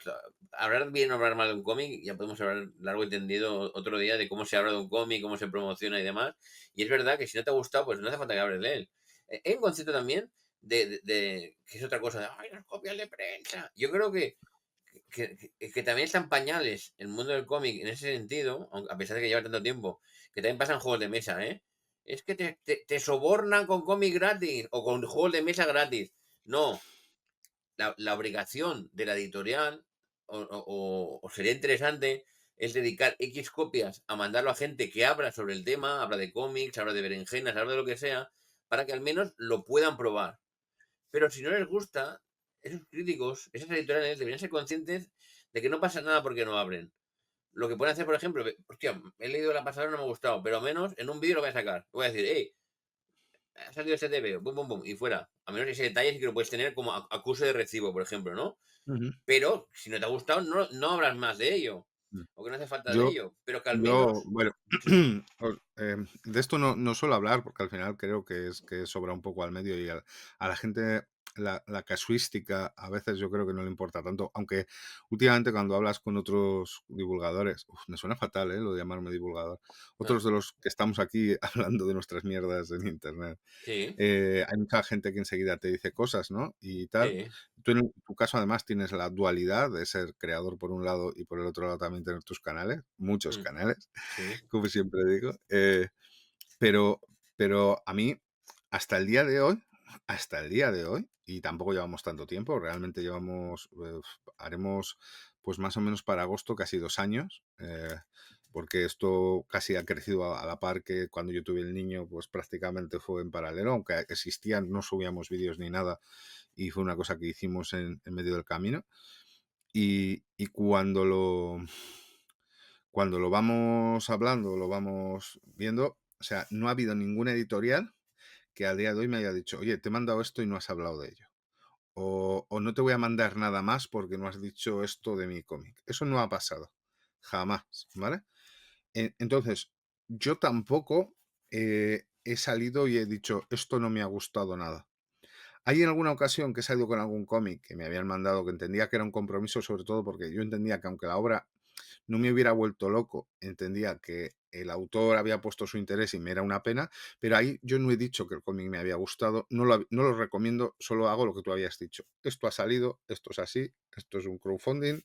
Speaker 2: hablar bien o hablar mal de un cómic, ya podemos hablar largo y tendido otro día de cómo se habla de un cómic, cómo se promociona y demás. Y es verdad que si no te ha gustado, pues no hace falta que hables de él. Hay un concepto también que es otra cosa, de, ay, las copias de prensa. Yo creo que también están pañales el mundo del cómic en ese sentido, a pesar de que lleva tanto tiempo, que también pasan juegos de mesa, ¿eh? Es que te sobornan con cómic gratis o con juegos de mesa gratis. No, la obligación de la editorial, o sería interesante, es dedicar X copias a mandarlo a gente que habla sobre el tema, habla de cómics, habla de berenjenas, habla de lo que sea, para que al menos lo puedan probar. Pero si no les gusta, esos críticos, esas editoriales deberían ser conscientes de que no pasa nada porque no abren. Lo que pueden hacer, por ejemplo, hostia, he leído la pasada, no me ha gustado, pero al menos en un vídeo lo voy a sacar. Voy a decir, hey, ha salido este TV, bum, bum, bum, y fuera. A menos ese detalle sí que lo puedes tener como acuse de recibo, por ejemplo, ¿no?
Speaker 1: ujú,
Speaker 2: Pero si no te ha gustado, no hablas más de ello.
Speaker 1: mm.
Speaker 2: O que no hace falta de
Speaker 1: Yo,
Speaker 2: ello. Pero que al
Speaker 1: yo,
Speaker 2: menos.
Speaker 1: bueno,
Speaker 2: Sí, sí.
Speaker 1: de esto no suelo hablar porque al final creo que sobra un poco al medio y a la gente la casuística a veces yo creo que no le importa tanto, aunque últimamente cuando hablas con otros divulgadores, me suena fatal, lo de llamarme divulgador,
Speaker 2: Ah,
Speaker 1: otros de los que estamos aquí hablando de nuestras mierdas en internet,
Speaker 2: sí,
Speaker 1: hay mucha gente que enseguida te dice cosas, ¿no? Y tal.
Speaker 2: sí,
Speaker 1: Tú en tu caso además tienes la dualidad de ser creador por un lado y por el otro lado también tener tus canales, muchos
Speaker 2: mm,
Speaker 1: canales,
Speaker 2: sí,
Speaker 1: como siempre digo. Pero, pero a mí, hasta el día de hoy, hasta el día de hoy, y tampoco llevamos tanto tiempo, realmente haremos pues más o menos para agosto casi 2 años, porque esto casi ha crecido a la par que cuando yo tuve el niño, pues prácticamente fue en paralelo, aunque existían, no subíamos vídeos ni nada, y fue una cosa que hicimos en medio del camino. Y cuando lo vamos hablando, lo vamos viendo, o sea, no ha habido ninguna editorial que a día de hoy me haya dicho, oye, te he mandado esto y no has hablado de ello. O no te voy a mandar nada más porque no has dicho esto de mi cómic. Eso no ha pasado. Jamás, ¿vale? Entonces, yo tampoco he salido y he dicho, esto no me ha gustado nada. Hay en alguna ocasión que he salido con algún cómic que me habían mandado, que entendía que era un compromiso, sobre todo porque yo entendía que aunque la obra no me hubiera vuelto loco, entendía que el autor había puesto su interés y me era una pena, pero ahí yo no he dicho que el cómic me había gustado, no lo recomiendo, solo hago lo que tú habías dicho. Esto ha salido, esto es así, esto es un crowdfunding,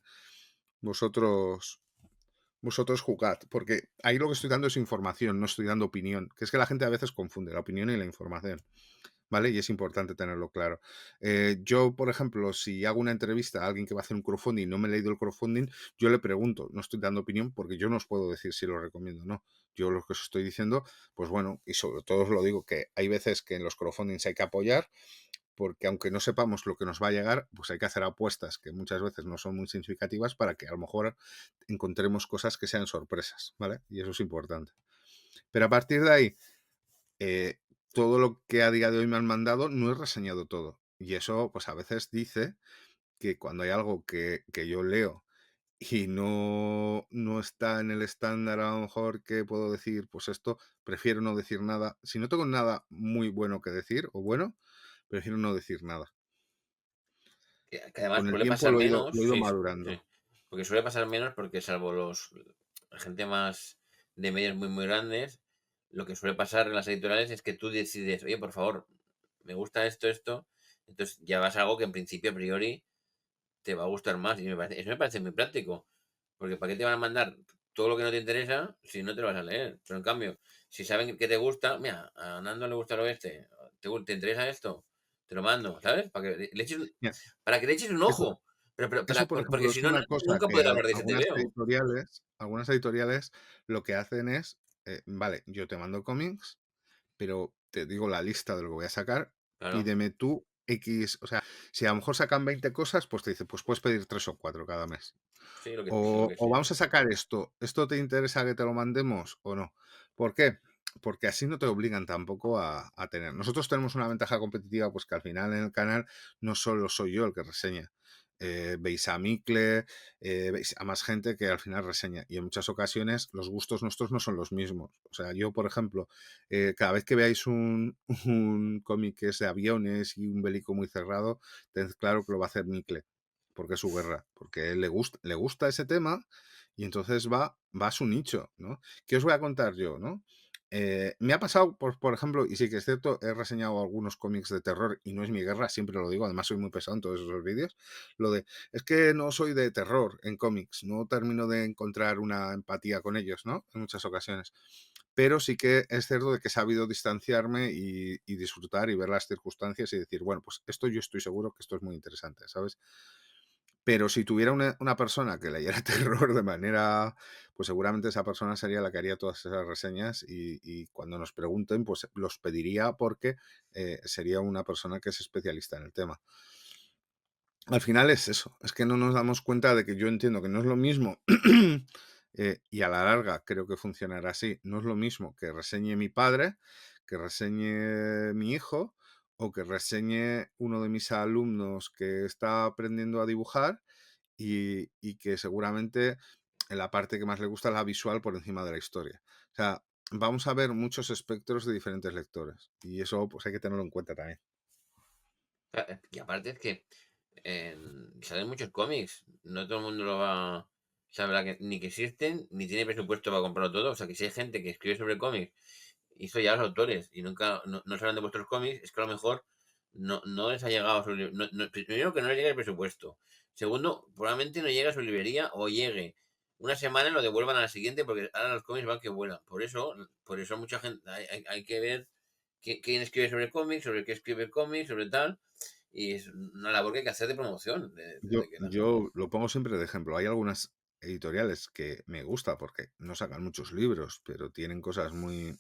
Speaker 1: vosotros vosotros jugad, porque ahí lo que estoy dando es información, no estoy dando opinión, que es que la gente a veces confunde la opinión y la información, ¿vale? Y es importante tenerlo claro. Yo, por ejemplo, si hago una entrevista a alguien que va a hacer un crowdfunding y no me he leído el crowdfunding, yo le pregunto, no estoy dando opinión porque yo no os puedo decir si lo recomiendo o no. Yo lo que os estoy diciendo, pues bueno, y sobre todo os lo digo, que hay veces que en los crowdfundings hay que apoyar, porque aunque no sepamos lo que nos va a llegar, pues hay que hacer apuestas que muchas veces no son muy significativas para que a lo mejor encontremos cosas que sean sorpresas, ¿vale? Y eso es importante. Pero a partir de ahí, eh, todo lo que a día de hoy me han mandado no he reseñado todo. Y eso, pues a veces dice que cuando hay algo que yo leo y no está en el estándar, a lo mejor que puedo decir, pues esto, prefiero no decir nada. Si no tengo nada muy bueno que decir o bueno, prefiero no decir nada.
Speaker 2: Que además
Speaker 1: Con el
Speaker 2: suele
Speaker 1: tiempo
Speaker 2: pasar
Speaker 1: lo he
Speaker 2: menos,
Speaker 1: ido
Speaker 2: sí,
Speaker 1: madurando.
Speaker 2: sí. Porque suele pasar menos porque salvo la gente más de medios muy, muy grandes, lo que suele pasar en las editoriales es que tú decides, oye, por favor, me gusta esto, esto, entonces ya vas a algo que en principio, a priori, te va a gustar más. Y eso me parece muy práctico. Porque ¿para qué te van a mandar todo lo que no te interesa si no te lo vas a leer? Pero en cambio, si saben que te gusta, mira, a Nando le gusta el oeste, ¿te interesa esto? Te lo mando, ¿sabes?
Speaker 1: Mira,
Speaker 2: Para que le eches un
Speaker 1: eso,
Speaker 2: ojo.
Speaker 1: eso, por
Speaker 2: Porque
Speaker 1: ejemplo,
Speaker 2: si
Speaker 1: es
Speaker 2: no,
Speaker 1: una cosa
Speaker 2: nunca
Speaker 1: que
Speaker 2: podrás hablar de ese TVO.
Speaker 1: algunas editoriales lo que hacen es, vale, yo te mando cómics, pero te digo la lista de lo que voy a sacar,
Speaker 2: Claro,
Speaker 1: pídeme tú X, o sea, si a lo mejor sacan 20 cosas, pues te dice, pues puedes pedir 3 o 4 cada mes.
Speaker 2: sí, lo que
Speaker 1: O
Speaker 2: sea.
Speaker 1: vamos a sacar esto, ¿esto te interesa que te lo mandemos o no? ¿Por qué? Porque así no te obligan tampoco a tener. Nosotros tenemos una ventaja competitiva, pues que al final en el canal no solo soy yo el que reseña. Veis a Micle, veis a más gente que al final reseña. Y en muchas ocasiones los gustos nuestros no son los mismos. O sea, yo, por ejemplo, cada vez que veáis un cómic que es de aviones y un bélico muy cerrado, tened claro que lo va a hacer Micle porque es su guerra, porque a él le gusta ese tema y entonces va a su nicho, ¿no? ¿Qué os voy a contar yo, no? Me ha pasado, por ejemplo, y sí que es cierto, he reseñado algunos cómics de terror y no es mi guerra, siempre lo digo, además soy muy pesado en todos esos vídeos, lo de, es que no soy de terror en cómics, no termino de encontrar una empatía con ellos, ¿no? En muchas ocasiones. Pero sí que es cierto de que he sabido distanciarme y disfrutar y ver las circunstancias y decir, bueno, pues esto yo estoy seguro que esto es muy interesante, ¿sabes? Pero si tuviera una persona que leyera terror de manera, pues seguramente esa persona sería la que haría todas esas reseñas y cuando nos pregunten, pues los pediría porque sería una persona que es especialista en el tema. Al final es eso, es que no nos damos cuenta de que yo entiendo que no es lo mismo, y a la larga creo que funcionará así, no es lo mismo que reseñe mi padre, que reseñe mi hijo o que reseñe uno de mis alumnos que está aprendiendo a dibujar y que seguramente en la parte que más le gusta es la visual por encima de la historia. O sea, vamos a ver muchos espectros de diferentes lectores y eso pues hay que tenerlo en cuenta también.
Speaker 2: Y aparte es que salen muchos cómics. No todo el mundo lo va sabrá que ni que existen, ni tiene presupuesto para comprarlo todo. O sea que si hay gente que escribe sobre cómics, hizo ya los autores y nunca no saben de vuestros cómics, es que a lo mejor no les ha llegado a su primero que no les llega el presupuesto. Segundo, probablemente no llegue a su librería o llegue una semana y lo devuelvan a la siguiente porque ahora los cómics van que vuelan. Por eso mucha gente hay que ver quién escribe sobre cómics, sobre qué escribe cómics, sobre tal. Y es una labor que hay que hacer de promoción. De que
Speaker 1: Yo lo pongo siempre de ejemplo. Hay algunas editoriales que me gusta porque no sacan muchos libros, pero tienen cosas muy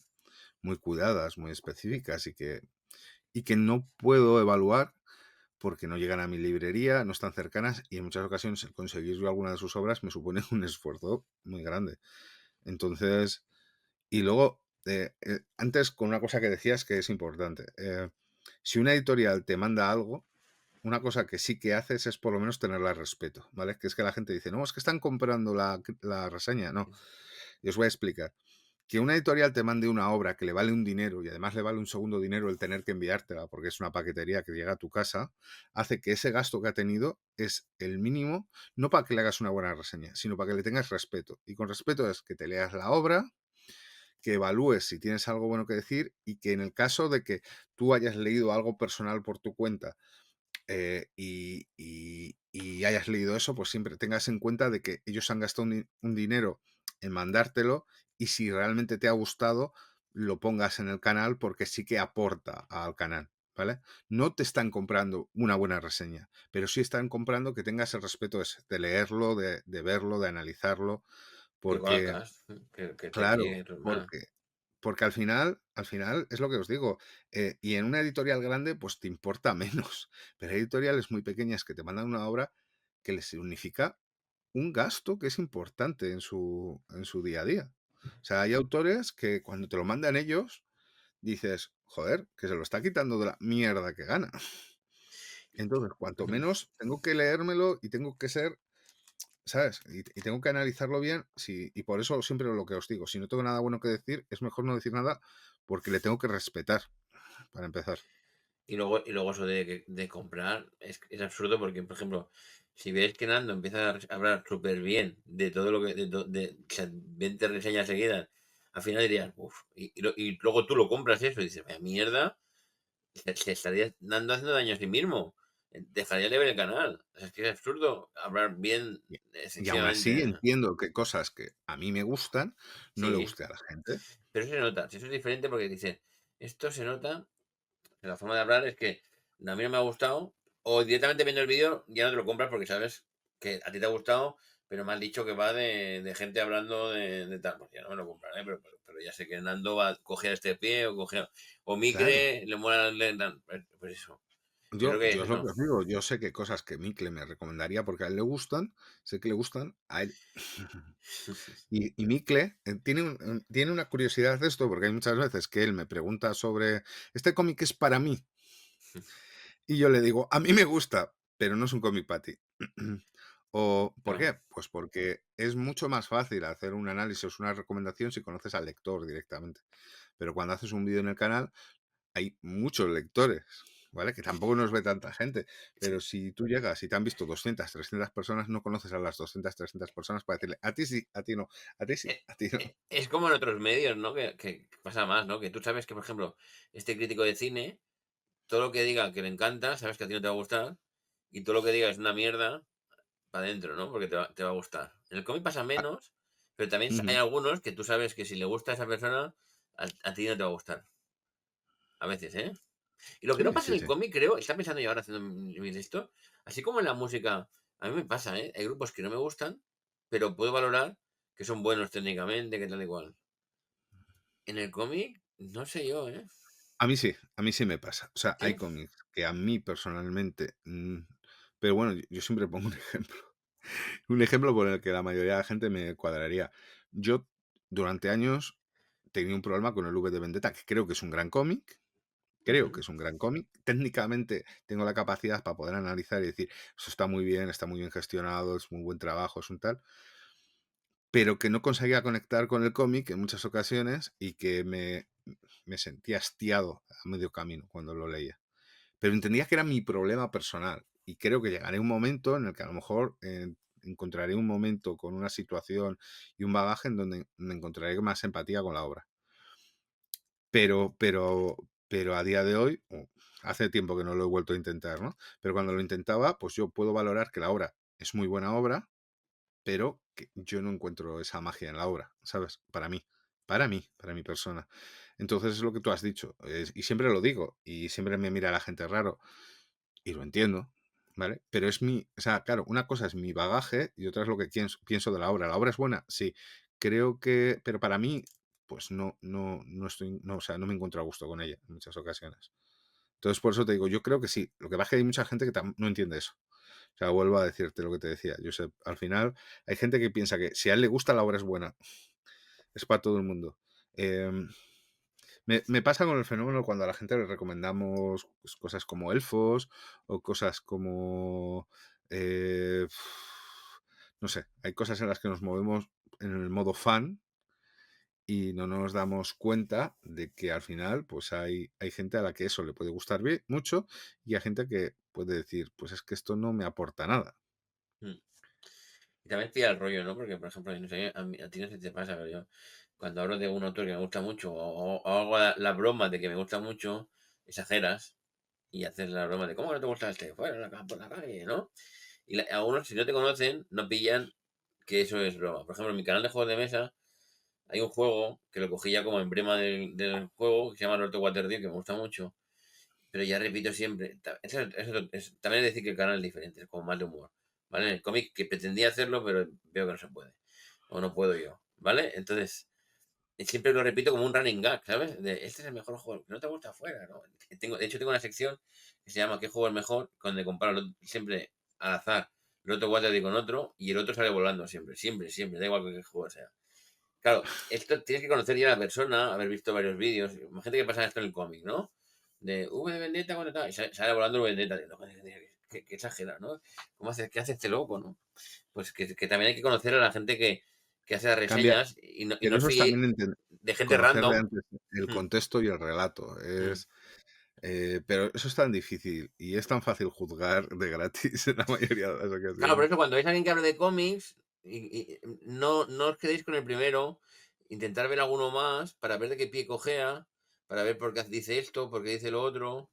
Speaker 1: cuidadas, muy específicas y que no puedo evaluar porque no llegan a mi librería, no están cercanas y en muchas ocasiones el conseguir yo alguna de sus obras me supone un esfuerzo muy grande. Entonces, y luego, antes con una cosa que decías que es importante. Si una editorial te manda algo, una cosa que sí que haces es por lo menos tenerla respeto, ¿vale? Que es que la gente dice, no, es que están comprando la reseña. No, y os voy a explicar. que una editorial te mande una obra que le vale un dinero y además le vale un segundo dinero el tener que enviártela porque es una paquetería que llega a tu casa, hace que ese gasto que ha tenido es el mínimo, no para que le hagas una buena reseña, sino para que le tengas respeto. Y con respeto es que te leas la obra, que evalúes si tienes algo bueno que decir y que en el caso de que tú hayas leído algo personal por tu cuenta y hayas leído eso, pues siempre tengas en cuenta de que ellos han gastado un dinero en mandártelo y si realmente te ha gustado, lo pongas en el canal porque sí que aporta al canal, ¿vale? No te están comprando una buena reseña, pero sí están comprando que tengas el respeto ese, de leerlo, de verlo, de analizarlo,
Speaker 2: Que
Speaker 1: porque,
Speaker 2: conozcas, que te
Speaker 1: claro,
Speaker 2: quieres, hermano.
Speaker 1: porque al final es lo que os digo, y en una editorial grande, pues te importa menos, pero hay editoriales muy pequeñas que te mandan una obra que les significa un gasto que es importante en su día a día. O sea, hay autores que cuando te lo mandan ellos, dices, joder, que se lo está quitando de la mierda que gana. Entonces, cuanto menos tengo que leérmelo y tengo que ser, ¿sabes? Y tengo que analizarlo bien, sí, y por eso siempre lo que os digo, si no tengo nada bueno que decir, es mejor no decir nada porque le tengo que respetar, para empezar.
Speaker 2: Y luego eso de comprar es absurdo porque, por ejemplo, si ves que Nando empieza a hablar súper bien de todo lo que, o sea, 20 reseñas seguidas, al final dirías, uff, y luego tú lo compras eso y dices, vaya mierda, se estaría dando haciendo daño a sí mismo. Dejaría de ver el canal. O sea, es que es absurdo hablar bien
Speaker 1: Y, y aún así
Speaker 2: excesivamente.
Speaker 1: entiendo que cosas que a mí me gustan no le
Speaker 2: Sí,
Speaker 1: guste a la gente.
Speaker 2: pero eso se nota. Si eso es diferente porque dicen, esto se nota. La forma de hablar es que a mí no me ha gustado, o directamente viendo el vídeo ya no te lo compras porque sabes que a ti te ha gustado, pero me han dicho que va de gente hablando de tal. Pues ya no me lo compraré, pero ya sé que Nando va a coger este pie o
Speaker 1: Claro.
Speaker 2: Micre, le mola, pues eso. Yo creo
Speaker 1: Yo,
Speaker 2: que es
Speaker 1: yo es lo
Speaker 2: eso.
Speaker 1: que os digo, yo sé que cosas que Mikle me recomendaría porque a él le gustan, sé que le gustan a él. Y Mikle tiene una curiosidad de esto, porque hay muchas veces que él me pregunta sobre, este cómic es para mí, y yo le digo, a mí me gusta, pero no es un cómic para ti. ¿O por
Speaker 2: Claro.
Speaker 1: qué? Pues porque es mucho más fácil hacer un análisis, una recomendación si conoces al lector directamente. Pero cuando haces un vídeo en el canal, hay muchos lectores, ¿vale? Que tampoco nos ve tanta gente. Pero si tú llegas y te han visto 200, 300 personas, no conoces a las 200, 300 personas para decirle, a ti sí, a ti no, a ti sí, a ti no.
Speaker 2: Es como en otros medios, ¿no? Que pasa más, ¿no? Que tú sabes que, por ejemplo, este crítico de cine, todo lo que diga que le encanta, sabes que a ti no te va a gustar, y todo lo que diga es una mierda, para adentro, ¿no? Porque te va a gustar. En el cómic pasa
Speaker 1: Ah,
Speaker 2: menos, pero también hay
Speaker 1: ujú.
Speaker 2: algunos que tú sabes que si le gusta a esa persona, a ti no te va a gustar. A veces, ¿eh? Y lo que no
Speaker 1: Sí,
Speaker 2: pasa en
Speaker 1: sí,
Speaker 2: el
Speaker 1: sí.
Speaker 2: cómic, creo, está pensando yo ahora haciendo esto, así como en la música, a mí me pasa, ¿eh? Hay grupos que no me gustan, pero puedo valorar que son buenos técnicamente, que tal y cual. En el cómic, no sé yo, ¿eh?
Speaker 1: A mí sí me pasa. O sea, hay
Speaker 2: ¿Sí?
Speaker 1: cómics que a mí personalmente, pero bueno, yo siempre pongo un ejemplo. Un ejemplo por el que la mayoría de la gente me cuadraría. Yo, durante años, tenía un problema con el V de Vendetta, que creo que es un gran cómic. Creo que
Speaker 2: Ujú.
Speaker 1: es un gran cómic. Técnicamente tengo la capacidad para poder analizar y decir, eso está muy bien gestionado, es muy buen trabajo, es un tal, pero que no conseguía conectar con el cómic en muchas ocasiones y que me sentía hastiado a medio camino cuando lo leía. Pero entendía que era mi problema personal y creo que llegaré a un momento en el que a lo mejor encontraré un momento con una situación y un bagaje en donde me encontraré más empatía con la obra. Pero a día de hoy, hace tiempo que no lo he vuelto a intentar, ¿no? Pero cuando lo intentaba, pues yo puedo valorar que la obra es muy buena obra, pero que yo no encuentro esa magia en la obra, ¿sabes? Para mi persona. Entonces es lo que tú has dicho, y siempre lo digo, y siempre me mira la gente raro, y lo entiendo, ¿vale? Pero o sea, claro, una cosa es mi bagaje y otra es lo que pienso de la obra. ¿La obra es buena? Sí. Creo que, pero para mí, pues no estoy, no, o sea, no me encuentro a gusto con ella en muchas ocasiones. Entonces, por eso te digo, yo creo que sí. Lo que pasa es que hay mucha gente que no entiende eso. O sea, vuelvo a decirte lo que te decía. Yo sé, al final hay gente que piensa que si a él le gusta la obra es buena. Es para todo el mundo. Em, me pasa con el fenómeno cuando a la gente le recomendamos pues, cosas como elfos o cosas como... eh, no sé, hay cosas en las que nos movemos en el modo fan y no nos damos cuenta de que al final pues hay gente a la que eso le puede gustar mucho y hay gente que puede decir, pues es que esto no me aporta nada.
Speaker 2: Mm. Y también pilla el rollo, ¿no? Porque, por ejemplo, no sé, a ti no sé si te pasa, pero yo, cuando hablo de un autor que me gusta mucho, o hago la broma de que me gusta mucho, exageras y haces la broma de ¿cómo no te gusta este? Fuera por la calle, ¿no? Y algunos, si no te conocen, no pillan que eso es broma. Por ejemplo, en mi canal de juegos de mesa hay un juego que lo cogí ya como emblema del juego, que se llama Roto Waterdeep, que me gusta mucho, pero ya repito siempre, también es decir que el canal es diferente, es como más de humor, ¿vale? En el cómic que pretendía hacerlo, pero veo que no se puede, o no puedo yo, ¿vale? Entonces, siempre lo repito como un running gag, ¿sabes? Este es el mejor juego, que no te gusta afuera, ¿no? De hecho, tengo una sección que se llama ¿qué juego es mejor? Donde comparo siempre al azar el otro Waterdeep con otro, y el otro sale volando siempre, siempre, siempre, da igual que qué juego sea. Claro, esto tienes que conocer ya a la persona, haber visto varios vídeos. Imagínate que pasa esto en el cómic, ¿no? De V de Vendetta, cuando tal, y sale volando V de Vendetta. No, qué exagera, ¿no? ¿Qué hace este loco, no? Pues que también hay que conocer a la gente que hace las
Speaker 1: Cambia,
Speaker 2: reseñas y no
Speaker 1: pero
Speaker 2: os
Speaker 1: eso es
Speaker 2: fiéis
Speaker 1: también
Speaker 2: de gente
Speaker 1: conocerle
Speaker 2: random.
Speaker 1: antes el
Speaker 2: Mm,
Speaker 1: contexto y el relato.
Speaker 2: mm.
Speaker 1: Pero eso es tan difícil y es tan fácil juzgar de gratis en la mayoría de las
Speaker 2: Claro, por
Speaker 1: ocasiones.
Speaker 2: eso cuando veis a alguien que hable de cómics, no os quedéis con el primero, intentar ver alguno más para ver de qué pie cojea, para ver por qué dice esto, por qué dice lo otro.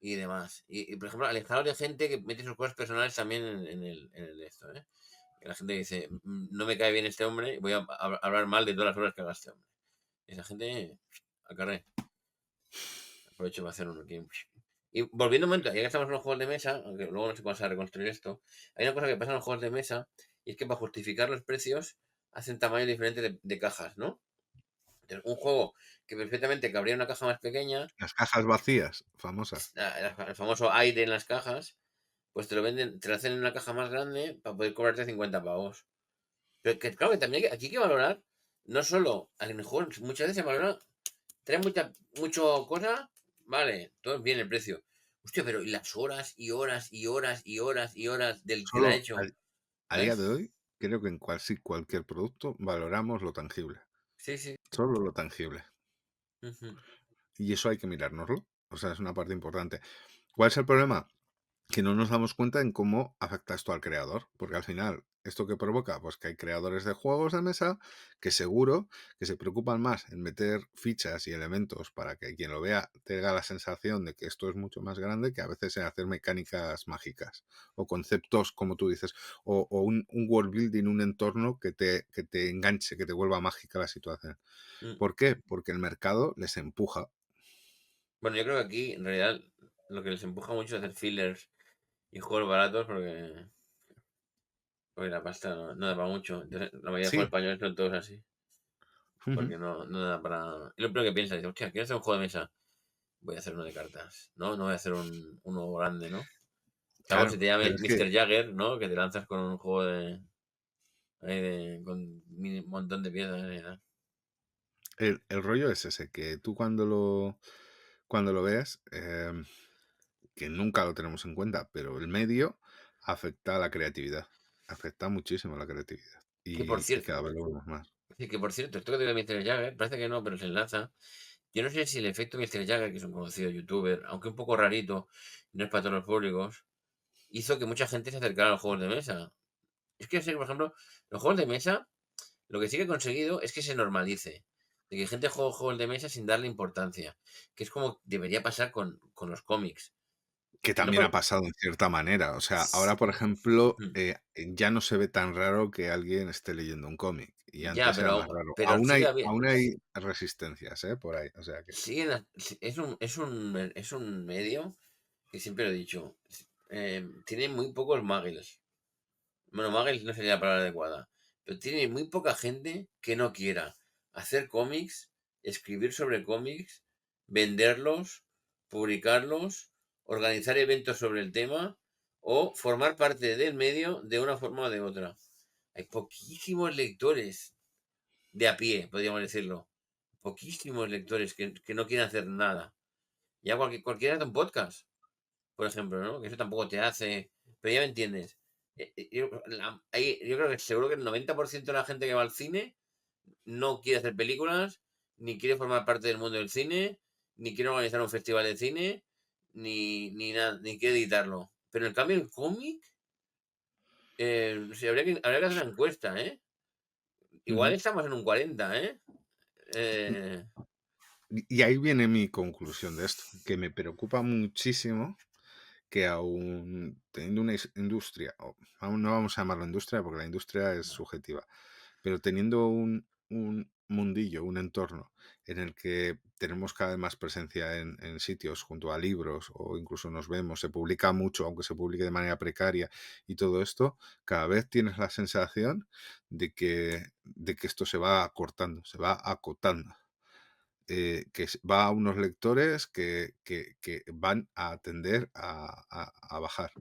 Speaker 2: Y demás. Por ejemplo, alejaros de gente que mete sus cosas personales también en el de esto, ¿eh? Que la gente dice, no me cae bien este hombre, voy a hablar mal de todas las obras que haga este hombre. Esa gente, acarré. Aprovecho para hacer uno aquí. Y volviendo un momento, ya que estamos en los juegos de mesa, aunque luego no sé cómo se va a reconstruir esto, hay una cosa que pasa en los juegos de mesa, y es que para justificar los precios hacen tamaños diferentes de cajas, ¿no? Entonces, un juego que perfectamente cabría en una caja más pequeña,
Speaker 1: Las cajas vacías, famosas.
Speaker 2: el famoso aire en las cajas, pues te lo venden, te lo hacen en una caja más grande para poder cobrarte 50 pavos. Pero que claro que también aquí hay que valorar, no solo, a lo mejor muchas veces se valora, trae mucho cosa, vale, todo bien el precio. Hostia, pero y las horas y horas y horas y horas y horas del que la ha
Speaker 1: Solo
Speaker 2: hecho,
Speaker 1: a día de
Speaker 2: ¿sabes?
Speaker 1: hoy, creo que en casi cualquier producto valoramos lo tangible.
Speaker 2: Sí, sí.
Speaker 1: Solo lo tangible.
Speaker 2: Ujú.
Speaker 1: Y eso hay que mirárnoslo. O sea, es una parte importante. ¿Cuál es el problema? Que no nos damos cuenta en cómo afecta esto al creador, porque al final, ¿esto que provoca? Pues que hay creadores de juegos de mesa que seguro que se preocupan más en meter fichas y elementos para que quien lo vea tenga la sensación de que esto es mucho más grande que a veces en hacer mecánicas mágicas o conceptos, como tú dices, o un world building, un entorno que te enganche, que te vuelva mágica la situación.
Speaker 2: Mm.
Speaker 1: ¿Por qué? Porque el mercado les empuja.
Speaker 2: Bueno, yo creo que aquí en realidad lo que les empuja mucho es hacer fillers y juegos baratos porque la pasta no da para mucho. Entonces, la mayoría de juegos
Speaker 1: Sí.
Speaker 2: españoles son todos así.
Speaker 1: Ujú.
Speaker 2: Porque no da para. Y lo primero que piensas, dices, hostia, quiero hacer un juego de mesa. Voy a hacer uno de cartas, ¿no? No voy a hacer uno grande, ¿no? Salvo si
Speaker 1: Claro,
Speaker 2: te llame
Speaker 1: pero es que
Speaker 2: Mr. Jagger, ¿no? Que te lanzas con un juego con un montón de piezas y tal.
Speaker 1: el rollo es ese, que tú cuando lo veas, que nunca lo tenemos en cuenta, pero el medio afecta a la creatividad, afecta muchísimo a la creatividad
Speaker 2: Que por
Speaker 1: y
Speaker 2: cierto,
Speaker 1: cada vez lo vemos más.
Speaker 2: esto que te digo de Mr. Jagger, parece que no, pero se enlaza. Yo no sé si el efecto Mr. Jagger, que es un conocido youtuber, aunque un poco rarito, no es para todos los públicos, hizo que mucha gente se acercara a los juegos de mesa. Es que, yo sé que, por ejemplo, los juegos de mesa, lo que sí que he conseguido es que se normalice. De que gente juegue juegos de mesa sin darle importancia. Que es como debería pasar con los cómics.
Speaker 1: Que
Speaker 2: No
Speaker 1: también ha
Speaker 2: por-
Speaker 1: pasado en cierta manera. O sea, ahora, por ejemplo,
Speaker 2: Mm.
Speaker 1: ya no se ve tan raro que alguien esté leyendo un cómic. Y
Speaker 2: Ya,
Speaker 1: antes era más raro.
Speaker 2: pero
Speaker 1: Aún
Speaker 2: sigue
Speaker 1: hay,
Speaker 2: habiendo.
Speaker 1: aún hay resistencias, por ahí. O sea que.
Speaker 2: Es un medio que siempre lo he dicho. Tiene muy pocos muggles. Bueno, muggles no sería la palabra adecuada. Pero tiene muy poca gente que no quiera hacer cómics, escribir sobre cómics, venderlos, publicarlos, organizar eventos sobre el tema o formar parte del medio de una forma o de otra. Hay poquísimos lectores de a pie, podríamos decirlo. Poquísimos lectores que no quieren hacer nada. Ya cualquiera hace un podcast, por ejemplo, ¿no? Que eso tampoco te hace. Pero ya me entiendes. Yo creo que seguro que el 90% de la gente que va al cine no quiere hacer películas, ni quiere formar parte del mundo del cine, ni quiere organizar un festival de cine, ni nada, ni quiere editarlo. Pero en cambio el cómic, sí, habría que hacer una encuesta, ¿eh? Igual
Speaker 1: Ujú.
Speaker 2: estamos en un 40, ¿eh? Eh,
Speaker 1: Y ahí viene mi conclusión de esto, que me preocupa muchísimo que aún teniendo una industria, o aún no vamos a llamarlo industria porque la industria es subjetiva, pero teniendo un mundillo, un entorno en el que tenemos cada vez más presencia en sitios junto a libros o incluso nos vemos, se publica mucho, aunque se publique de manera precaria y todo esto, cada vez tienes la sensación de que esto se va acortando, se va acotando. Va a unos lectores que van a tender a bajar.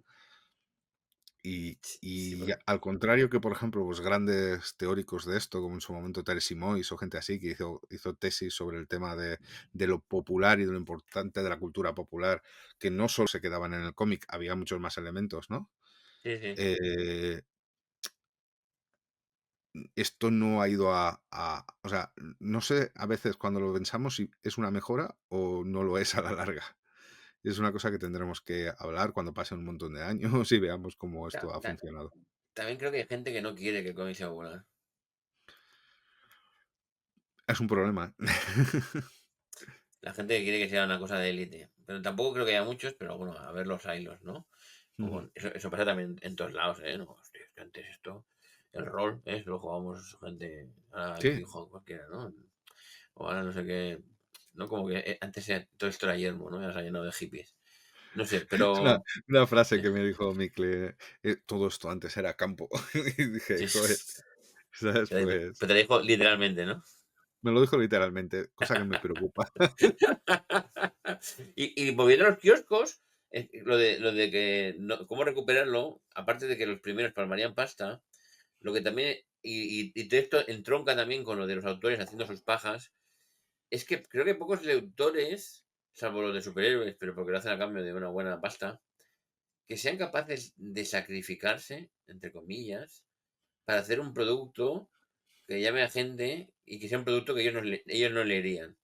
Speaker 1: Y,
Speaker 2: sí, sí,
Speaker 1: y al contrario que, por ejemplo, pues grandes teóricos de esto, como en su momento Teresa Simois o gente así, que hizo tesis sobre el tema de lo popular y de lo importante de la cultura popular, que no solo se quedaban en el cómic, había muchos más elementos, ¿no?
Speaker 2: sí, sí.
Speaker 1: Eh, Esto no ha ido o sea, no sé a veces cuando lo pensamos si es una mejora o no lo es a la larga. Es una cosa que tendremos que hablar cuando pasen un montón de años y veamos cómo
Speaker 2: Ta-
Speaker 1: esto ha
Speaker 2: ta-
Speaker 1: funcionado.
Speaker 2: También creo que hay gente que no quiere que el cómic sea popular.
Speaker 1: Es un problema.
Speaker 2: La gente que quiere que sea una cosa de élite. Pero tampoco creo que haya muchos, pero bueno, a ver los hilos, ¿no?
Speaker 1: Ujú.
Speaker 2: Como, eso pasa también en todos lados, ¿eh? No, hostia, es que antes esto, el rol, ¿eh? Lo jugábamos gente, ahora el
Speaker 1: Sí,
Speaker 2: videojuego cualquiera, ¿no? O ahora no sé qué, ¿no? Como que antes todo esto era yermo, ¿no? Ya se ha llenado de hippies. No sé,
Speaker 1: una,
Speaker 2: pero
Speaker 1: una frase que me dijo Micle, todo esto antes era campo. Y dije,
Speaker 2: sí,
Speaker 1: joder, ¿sabes? Pues
Speaker 2: pero te lo dijo literalmente, ¿no?
Speaker 1: me lo dijo literalmente, cosa que me preocupa.
Speaker 2: Y volviendo a los kioscos, lo de que cómo recuperarlo, aparte de que los primeros palmarían pasta, lo que también, y todo esto entronca también con lo de los autores haciendo sus pajas, es que creo que pocos lectores, salvo los de superhéroes, pero porque lo hacen a cambio de una buena pasta, que sean capaces de sacrificarse, entre comillas, para hacer un producto que llame a gente y que sea un producto que ellos no leerían.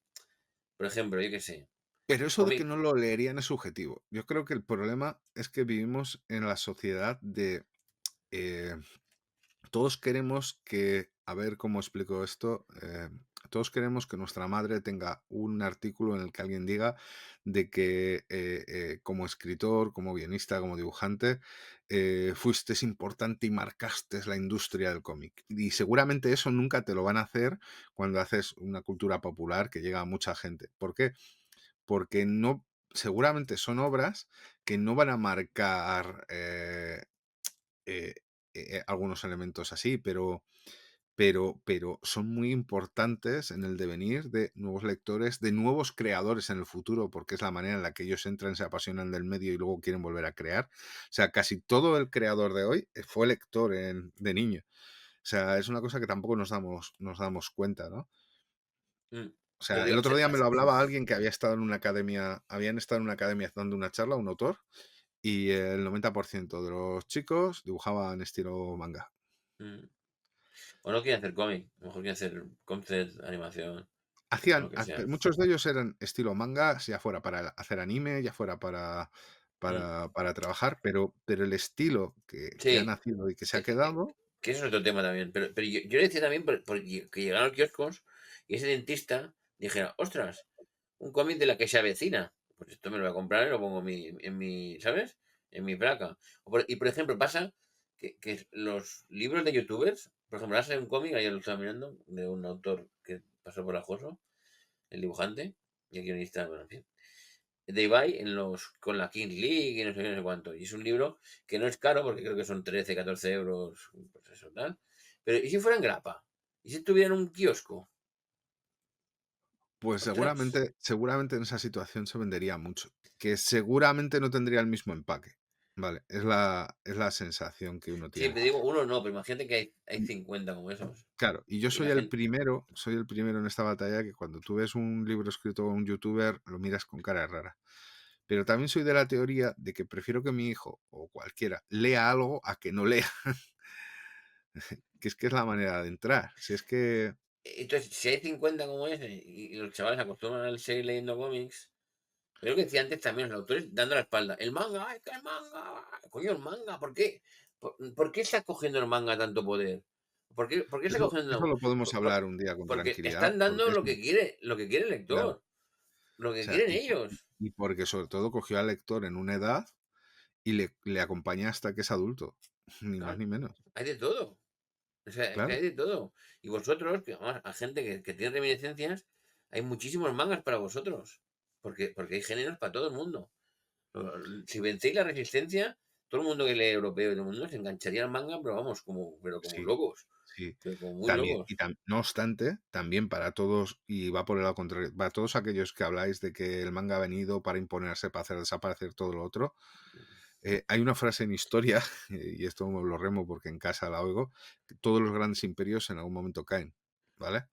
Speaker 2: Por ejemplo, yo qué sé,
Speaker 1: Pero eso de que
Speaker 2: cómic.
Speaker 1: no lo leerían es subjetivo. Yo creo que el problema es que vivimos en la sociedad de eh, todos queremos que, a ver cómo explico esto, todos queremos que nuestra madre tenga un artículo en el que alguien diga de que como escritor, como guionista, como dibujante, fuiste importante y marcaste la industria del cómic. Y seguramente eso nunca te lo van a hacer cuando haces una cultura popular que llega a mucha gente. ¿Por qué? Porque no, seguramente son obras que no van a marcar eh, algunos elementos así, pero son muy importantes en el devenir de nuevos lectores, de nuevos creadores en el futuro, porque es la manera en la que ellos entran, se apasionan del medio y luego quieren volver a crear. O sea, casi todo el creador de hoy fue lector de niño. O sea, es una cosa que tampoco nos damos cuenta, ¿no?
Speaker 2: Mm,
Speaker 1: O
Speaker 2: Pero
Speaker 1: sea, el
Speaker 2: digo,
Speaker 1: otro día me lo hablaba alguien que había estado en una academia, habían estado en una academia dando una charla, un autor, y el 90% de los chicos dibujaban estilo manga.
Speaker 2: mm. O no quieren hacer cómic, a lo mejor quieren hacer concept, animación, o lo que sea.
Speaker 1: Muchos de ellos eran estilo manga, ya fuera para hacer anime, ya fuera para,
Speaker 2: Mm.
Speaker 1: para trabajar, pero el estilo que ha
Speaker 2: Sí,
Speaker 1: nacido y que se ha
Speaker 2: eh,
Speaker 1: quedado,
Speaker 2: que eso es otro tema también. Pero yo le decía también que llegaron a los kioscos y ese dentista dijera, ostras, un cómic de la que se avecina. Pues esto me lo voy a comprar y lo pongo en mi, ¿sabes? En mi placa. Y por ejemplo, pasa que los libros de youtubers, por ejemplo, ahora sale un cómic, ayer lo estaba mirando, de un autor que pasó por Ajoso, el dibujante y el guionista, bueno, en fin, de Ibai con la Kings League y no sé qué, no sé cuánto. Y es un libro que no es caro porque creo que son 13 14 euros, pues eso tal. Pero ¿y si fuera en grapa? ¿Y si estuviera en un kiosco?
Speaker 1: pues
Speaker 2: Ostras.
Speaker 1: seguramente en esa situación se vendería mucho, que seguramente no tendría el mismo empaque. Vale, es la sensación que uno
Speaker 2: Sí,
Speaker 1: tiene.
Speaker 2: te digo, uno no, pero imagínate que hay 50 como esos.
Speaker 1: Claro, y yo
Speaker 2: Y la gente.
Speaker 1: soy el primero en esta batalla que cuando tú ves un libro escrito por un youtuber lo miras con cara rara. Pero también soy de la teoría de que prefiero que mi hijo o cualquiera lea algo a que no lea, que es la manera de entrar. Si es que
Speaker 2: Entonces, si hay 50 como ese y los chavales se acostumbran a seguir leyendo cómics, pero lo que decía antes también, los autores dando la espalda. El manga, ¡ay, que el manga! Coño, el manga, ¿por qué? ¿Por qué está cogiendo el manga tanto poder? ¿Por qué está
Speaker 1: Eso
Speaker 2: cogiendo?
Speaker 1: lo podemos
Speaker 2: por- por-
Speaker 1: hablar un día con
Speaker 2: Porque
Speaker 1: tranquilidad,
Speaker 2: están
Speaker 1: porque
Speaker 2: dando
Speaker 1: es
Speaker 2: lo que quiere el
Speaker 1: claro,
Speaker 2: lector, lo
Speaker 1: o
Speaker 2: que
Speaker 1: sea,
Speaker 2: quieren ellos.
Speaker 1: y porque sobre todo cogió al lector en una edad y le acompaña hasta que es adulto, ni más
Speaker 2: Claro,
Speaker 1: ni menos.
Speaker 2: hay de todo. O sea, es que hay
Speaker 1: Claro,
Speaker 2: de todo. Y vosotros, que además, a gente que tiene reminiscencias, hay muchísimos mangas para vosotros. Porque hay géneros para todo el mundo. Si vencéis la resistencia, todo el mundo que lee europeo y todo el mundo se engancharía al manga, pero vamos, como
Speaker 1: sí,
Speaker 2: locos.
Speaker 1: sí.
Speaker 2: Pero como muy
Speaker 1: También,
Speaker 2: locos.
Speaker 1: no obstante, también para todos, y va por el lado contrario, para todos aquellos que habláis de que el manga ha venido para imponerse, para hacer desaparecer todo lo otro, hay una frase en historia, y esto lo remo porque en casa la oigo, que todos los grandes imperios en algún momento caen, ¿vale?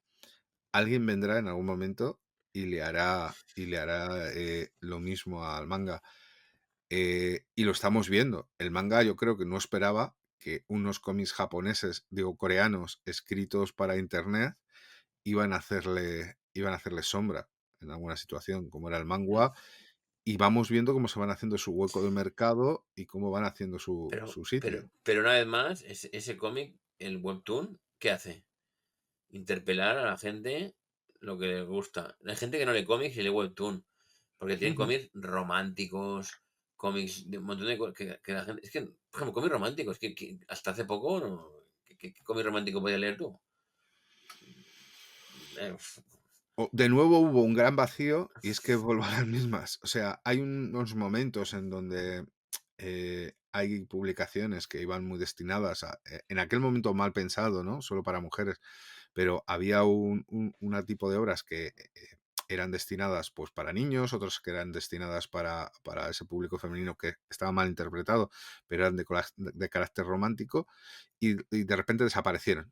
Speaker 1: Alguien vendrá en algún momento y le hará lo mismo al manga. Y lo estamos viendo. El manga yo creo que no esperaba que unos cómics japoneses, digo coreanos, escritos para internet, iban a hacerle sombra en alguna situación, como era el
Speaker 2: Mm.
Speaker 1: manga, y vamos viendo cómo se van haciendo su hueco de mercado y cómo van haciendo su,
Speaker 2: Pero,
Speaker 1: su
Speaker 2: pero,
Speaker 1: sitio.
Speaker 2: pero una vez más, ese cómic, el webtoon, ¿qué hace? Interpelar a la gente lo que les gusta. Hay gente que no lee cómics y lee webtoon, porque tienen
Speaker 1: Ujú.
Speaker 2: cómics románticos, cómics de un montón de cosas que la gente. Es que, por ejemplo, cómics románticos, que hasta hace poco, no, ¿qué cómic romántico podías leer tú? Eh,
Speaker 1: De nuevo hubo un gran vacío y es que vuelvo a las mismas. O sea, hay unos momentos en donde hay publicaciones que iban muy destinadas en aquel momento mal pensado, ¿no? Solo para mujeres, pero había una tipo de obras que eran destinadas pues para niños, otras que eran destinadas para ese público femenino que estaba mal interpretado, pero eran de carácter romántico y de repente desaparecieron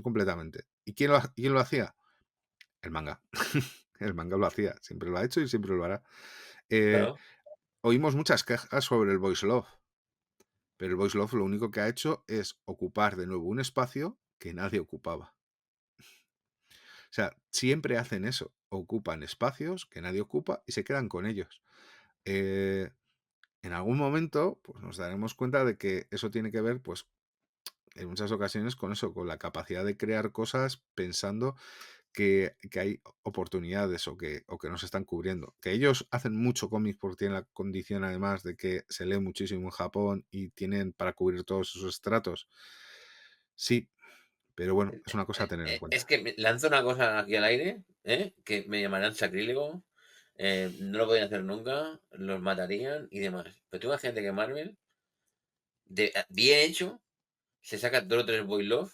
Speaker 1: completamente. ¿Y quién lo hacía? El manga. El manga lo hacía, siempre lo ha hecho y siempre lo hará. Eh,
Speaker 2: claro,
Speaker 1: Oímos muchas quejas sobre el voice love, pero el voice love lo único que ha hecho es ocupar de nuevo un espacio que nadie ocupaba. O sea, siempre hacen eso, ocupan espacios que nadie ocupa y se quedan con ellos. Eh, en algún momento, pues nos daremos cuenta de que eso tiene que ver, pues, en muchas ocasiones con eso, con la capacidad de crear cosas pensando que hay oportunidades o que no se están cubriendo. Que ellos hacen mucho cómics porque tienen la condición además de que se lee muchísimo en Japón y tienen para cubrir todos esos estratos. Sí, pero bueno, es una cosa a tener en
Speaker 2: es
Speaker 1: cuenta.
Speaker 2: que lanzo una cosa aquí al aire, que me llamarán sacrílego, no lo podían hacer nunca, los matarían y demás. Pero tú imagínate que Marvel, bien hecho, se saca dos o tres boy love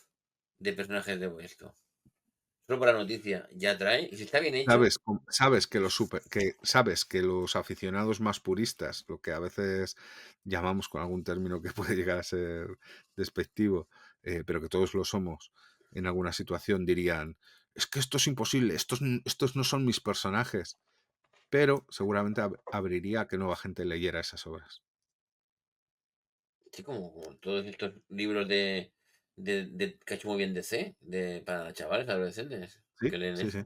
Speaker 2: de personajes de esto. Solo por la noticia ya trae. Y si está bien hecho,
Speaker 1: Sabes que los aficionados más puristas, lo que a veces llamamos con algún término que puede llegar a ser despectivo, pero que todos lo somos en alguna situación, dirían, es que esto es imposible, estos no son mis personajes, pero seguramente abriría a que nueva gente leyera esas obras.
Speaker 2: sí, como todos estos libros que ha hecho muy bien DC, para chavales, adolescentes,
Speaker 1: Sí,
Speaker 2: que leen
Speaker 1: sí, sí.
Speaker 2: eso.